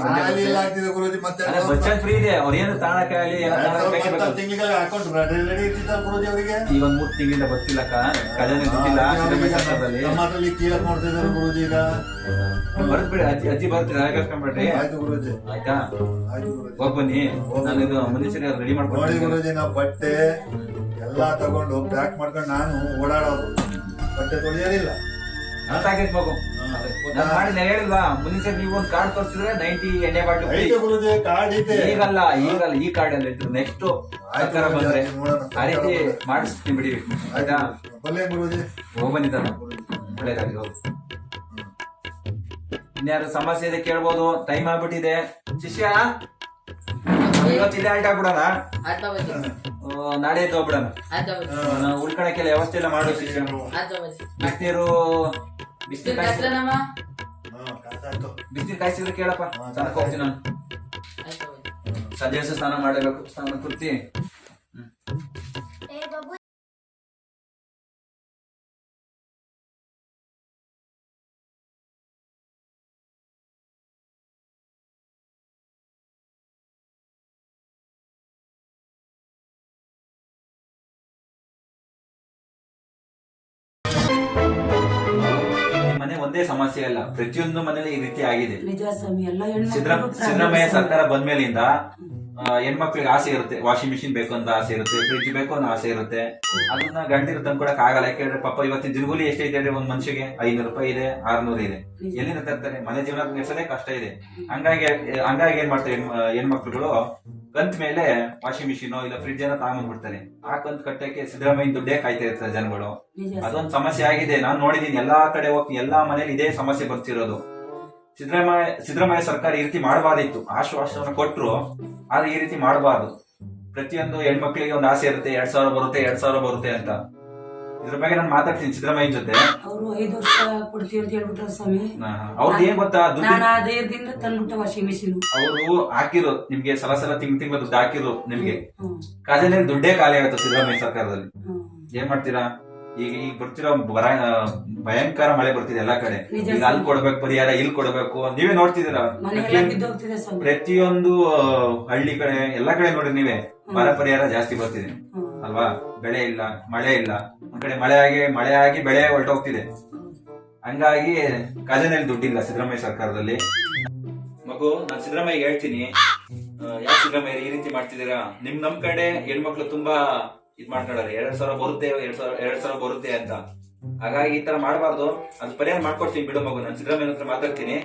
ಆಗ್ತಿದೆ ಗುರುಜಿ. ಮತ್ತೆ ಬಸ್ ಚಾರ್ಜ್ ಫ್ರೀ ಇದೆ. ಅವ್ರ ಏನು ತಾಣಕ್ಕೆ ಆಗಲಿ ತಿಂಗಳಿಗೆ ಅಕೌಂಟ್ ರೆಡಿ ಇರ್ತಿದ್ದ ಗುರುಜಿ ಅವರಿಗೆ. ಈಗ 3 ತಿಂಗಳಿಂದ ಬರ್ತಿಲ್ಲಕ್ಕ, ಖಜಾನೆ ದುಡ್ಡಿಲ್ಲ ಸರ್ಕಾರದಲ್ಲಿ. ನಮ್ಮ ಹತ್ರ ಕೀಳಕ್ ನೋಡ್ತಿದ್ದಾರೆ ಗುರುಜಿ. ಈಗ ಬರ್ತ್ ಬಿಡಿ, ಅಜ್ಜಿ ಬರ್ತೀರಿ, ತಲೆ ಕೆಡ್ಸ್ಕೊಂಡ್ಬಿಡ್ರಿ. ಆಯ್ತು ಗುರುಜಿ. ಆಯ್ತಾ? ಆಯ್ತು ಗುರುಜಿ. ಹೋಗ್ ಬನ್ನಿ, ನಾನು ಇದು ಮುಂದಿನ ಸರಿ ರೆಡಿ ನೋಡಿ ಮಾಡ್ಕೊಂಡು. ಗುರುಜಿ, ನಾವು ಬಟ್ಟೆ ಎಲ್ಲಾ ತಗೊಂಡು ಪ್ಯಾಕ್ ಮಾಡ್ಕೊಂಡು ನಾನು ಓಡಾಡೋದು, ಬಟ್ಟೆ ತೊಳೆಯೋದಿಲ್ಲ. ಆಗೈತ್ ಮಗು. ನಾನು ಮಾಡಿ ಹೇಳಿಲ್ವಾ, ಮುಂದಿನ ಸರಿ ನೀವು ಒಂದು ಕಾರ್ಡ್ ತೋರಿಸಿದ್ರೆ 90 ಎಣ್ಣೆ ಬಾಟ್ಲು free. ಐತೆ ಗುರುಜಿ, ಕಾರ್ಡ್ ಐತೆ. ಈಗಲ್ಲ ಈ ಕಾರ್ಡ್ ಅಲ್ಲಿ ಇಟ್ಟು ನೆಕ್ಸ್ಟ್ ಸರ್ಕಾರ ಬಂದ್ರೆ ಆ ರೀತಿ ಮಾಡಿಸ್ತೀನಿ ಬಿಡಿ. ಆಯ್ತಾ? ಬಲ್ಲೆ ಗುರುಜಿ. ಹೋಗ್ ಬನ್ನಿ ತರ, ಒಳ್ಳೇದಾಗಿ ಹೋಗಿ. ಇನ್ಯಾರು ಸಮಸ್ಯೆ ಇದೆ ಕೇಳ್ಬೋದು. ಟೈಮ್ ಆಗ್ಬಿಟ್ಟಿದೆ. ಶಿಷ್ಯ ಇವತ್ತಿದೆ ಆಲ್ಟ್ ಆಗ್ಬಿಡೋಣ, ಆಯ್ತಾ ಬಜ್ಜಿ, ನಾಳೆ ಎದ್ದು ಹೋಗ್ಬಿಡೋಣ. ಆಯ್ತಾ ಬಜ್ಜಿ, ಉಳ್ಕೊಳಕ್ಕೆಲ್ಲ ವ್ಯವಸ್ಥೆ ಎಲ್ಲ ಮಾಡು ಶಿಷ್ಯ. ಆಯ್ತಾ ಬಜ್ಜಿ. ಬಿಸಿನೀರು ಬಿಸಿಲು ಕಾಯ್ಸೋಣಮ್ಮ? ಕಾಸಾಯ್ತು. ಬಿಸಿನೀರು ಕಾಯಿಸಿದ್ರೆ ಕೇಳಪ್ಪ, ಸ್ನಾನಕ್ಕೆ ಹೋಗ್ತೀನಿ ನಾನು. ಆಯ್ತಾ ಬಜ್ಜಿ. ಸಂಜೆ ಸ್ನಾನ ಮಾಡಬೇಕು, ಸ್ನಾನ ಕುರ್ತಿ. ಏ ಬಾಬು, ಮನೆ ಒಂದೇ ಸಮಸ್ಯೆ ಅಲ್ಲ, ಪ್ರತಿಯೊಂದು ಮನೇಲಿ ಈ ರೀತಿ ಆಗಿದೆ. ನಿಜ ಸ್ವಾಮಿ. ಎಲ್ಲ ಸಿದ್ದರಾಮಯ್ಯ ಸರ್ಕಾರ ಬಂದ್ಮೇಲಿಂದ ಹೆಣ್ಮಕ್ಳಿಗೆ ಆಸೆ ಇರುತ್ತೆ, ವಾಷಿಂಗ್ ಮಿಷಿನ್ ಬೇಕು ಅಂತ ಆಸೆ ಇರುತ್ತೆ, ಫ್ರಿಡ್ಜ್ ಬೇಕು ಅನ್ನೋ ಆಸೆ ಇರುತ್ತೆ. ಅದನ್ನ ಗಂಡಿರು ತಂದ್ಕೊಡಕ್ ಆಗಲ್ಲ. ಯಾಕೆಂದ್ರೆ ಪಾಪ ಇವತ್ತಿನ ದಿನಗೂಲಿ ಎಷ್ಟೈತೆ ಅಂದ್ರೆ ಒಂದ್ ಮನುಷ್ಯಗೆ 500 ರೂಪಾಯಿ ಇದೆ, 600 ಇದೆ. ಎಲ್ಲಿಂದ ತರ್ತಾರೆ? ಮನೆ ಜೀವನ ನಡೆಸೋದೇ ಕಷ್ಟ ಇದೆ. ಹಂಗಾಗಿ ಏನ್ ಮಾಡ್ತಾರೆ ಹೆಣ್ಮಕ್ಳುಗಳು, ಕಂತ್ ಮೇಲೆ ವಾಷಿಂಗ್ ಮಿಷಿನ್ ಇಲ್ಲ ಫ್ರಿಡ್ಜ್ ಅನ್ನ ತಗೊಂಡ್ಬಿಡ್ತಾರೆ. ಆ ಕಂತ್ ಕಟ್ಟಕ್ಕೆ ಸಿದ್ದರಾಮಯ್ಯ ದುಡ್ಡೇ ಕಾಯ್ತಾ ಇರ್ತಾರೆ ಜನಗಳು. ಅದೊಂದು ಸಮಸ್ಯೆ ಆಗಿದೆ. ನಾನು ನೋಡಿದೀನಿ, ಎಲ್ಲಾ ಕಡೆ ಹೋಗ್ತೀನಿ, ಎಲ್ಲಾ ಮನೇಲಿ ಇದೇ ಸಮಸ್ಯೆ ಬರ್ತಿರೋದು. ಸಿದ್ದರಾಮಯ್ಯ ಸರ್ಕಾರ ಈ ರೀತಿ ಮಾಡಬಾರ್ದಿತ್ತು. ಆಶ್ವಾಸನೆ ಕೊಟ್ರು, ಆದ್ರೆ ಈ ರೀತಿ ಮಾಡಬಾರ್ದು. ಪ್ರತಿಯೊಂದು ಹೆಣ್ಮಕ್ಳಿಗೆ ಒಂದು ಆಸೆ ಇರುತ್ತೆ, 2000 ಬರುತ್ತೆ 2000 ಬರುತ್ತೆ ಅಂತ. ಇದ್ರ ಬಗ್ಗೆ ನಾನು ಮಾತಾಡ್ತೀನಿ ಸಿದ್ದರಾಮಯ್ಯ ಜೊತೆ. ಅವರು 5 ವರ್ಷ ಕೊಡ್ತೀವಿ ಅಂತ ಹೇಳ್ಬಿಟ್ರು ಸ್ವಾಮಿ. ಅವ್ರದ್ದು ಏನ್ ಗೊತ್ತಾ, ನಾನು ಆ ಧೈರ್ಯದಿಂದ ತಂದ್ಬಿಟ್ಟೆ ವಾಷಿಂಗ್ ಮಿಷಿನ್. ಅವರು ಹಾಕಿರೋ ನಿಮ್ಗೆ ಸಲ ತಿಂಗಳ ದುಡ್ಡು ಹಾಕಿರೋ ನಿಮ್ಗೆ ಖಜಾನೆಯಲ್ಲಿ ದುಡ್ಡೇ ಖಾಲಿ ಆಗುತ್ತೆ ಸಿದ್ದರಾಮಯ್ಯ ಸರ್ಕಾರದಲ್ಲಿ. ಏನ್ ಮಾಡ್ತೀರಾ? ಈಗ ಬರ್ತಿರೋ ಭಯಂಕರ ಮಳೆ ಬರ್ತಿದೆ ಎಲ್ಲಾ ಕಡೆ. ಈಗ ಅಲ್ಲಿ ಕೊಡ್ಬೇಕು ಪರಿಹಾರ, ಇಲ್ಲಿ ಕೊಡ್ಬೇಕು. ನೀವೇ ನೋಡ್ತಿದ್ದೀರಾ, ಪ್ರತಿಯೊಂದು ಹಳ್ಳಿ ಕಡೆ ಎಲ್ಲಾ ಕಡೆ ನೋಡ್ರಿ ನೀವೇ ಬರ ಪರಿಹಾರ ಜಾಸ್ತಿ ಬರ್ತಿದೆ ಅಲ್ವಾ? ಬೆಳೆ ಇಲ್ಲ, ಮಳೆ ಇಲ್ಲ. ಒಂದ್ ಕಡೆ ಮಳೆ ಆಗಿ ಬೆಳೆ ಹೊರಟೋಗ್ತಿದೆ. ಹಂಗಾಗಿ ಖಜಾನೆಯಲ್ಲಿ ದುಡ್ಡಿಲ್ಲ ಸಿದ್ದರಾಮಯ್ಯ ಸರ್ಕಾರದಲ್ಲಿ. ಮಗು, ನಾನ್ ಸಿದ್ದರಾಮಯ್ಯ ಹೇಳ್ತೀನಿ, ಯಾಕೆ ಸಿದ್ದರಾಮಯ್ಯ ಈ ರೀತಿ ಮಾಡ್ತಿದ್ದೀರಾ? ನಮ್ ಕಡೆ ಹೆಣ್ಮಕ್ಳು ತುಂಬಾ ಇದ್ ಮಾಡ್ಕೊಂಡಾರೆ, 2000 ಬರುತ್ತೆ 2000 ಬರುತ್ತೆ ಅಂತ. ಹಾಗಾಗಿ ಈ ತರ ಮಾಡಬಾರ್ದು. ಅದು ಪರಿಹಾರ ಮಾಡ್ಕೊಡ್ತೀನಿ ಬಿಡು ಮಗು. ನಾನು ಸಿದ್ದರಾಮಯ್ಯ ಹತ್ರ ಮಾತಾಡ್ತೀನಿ.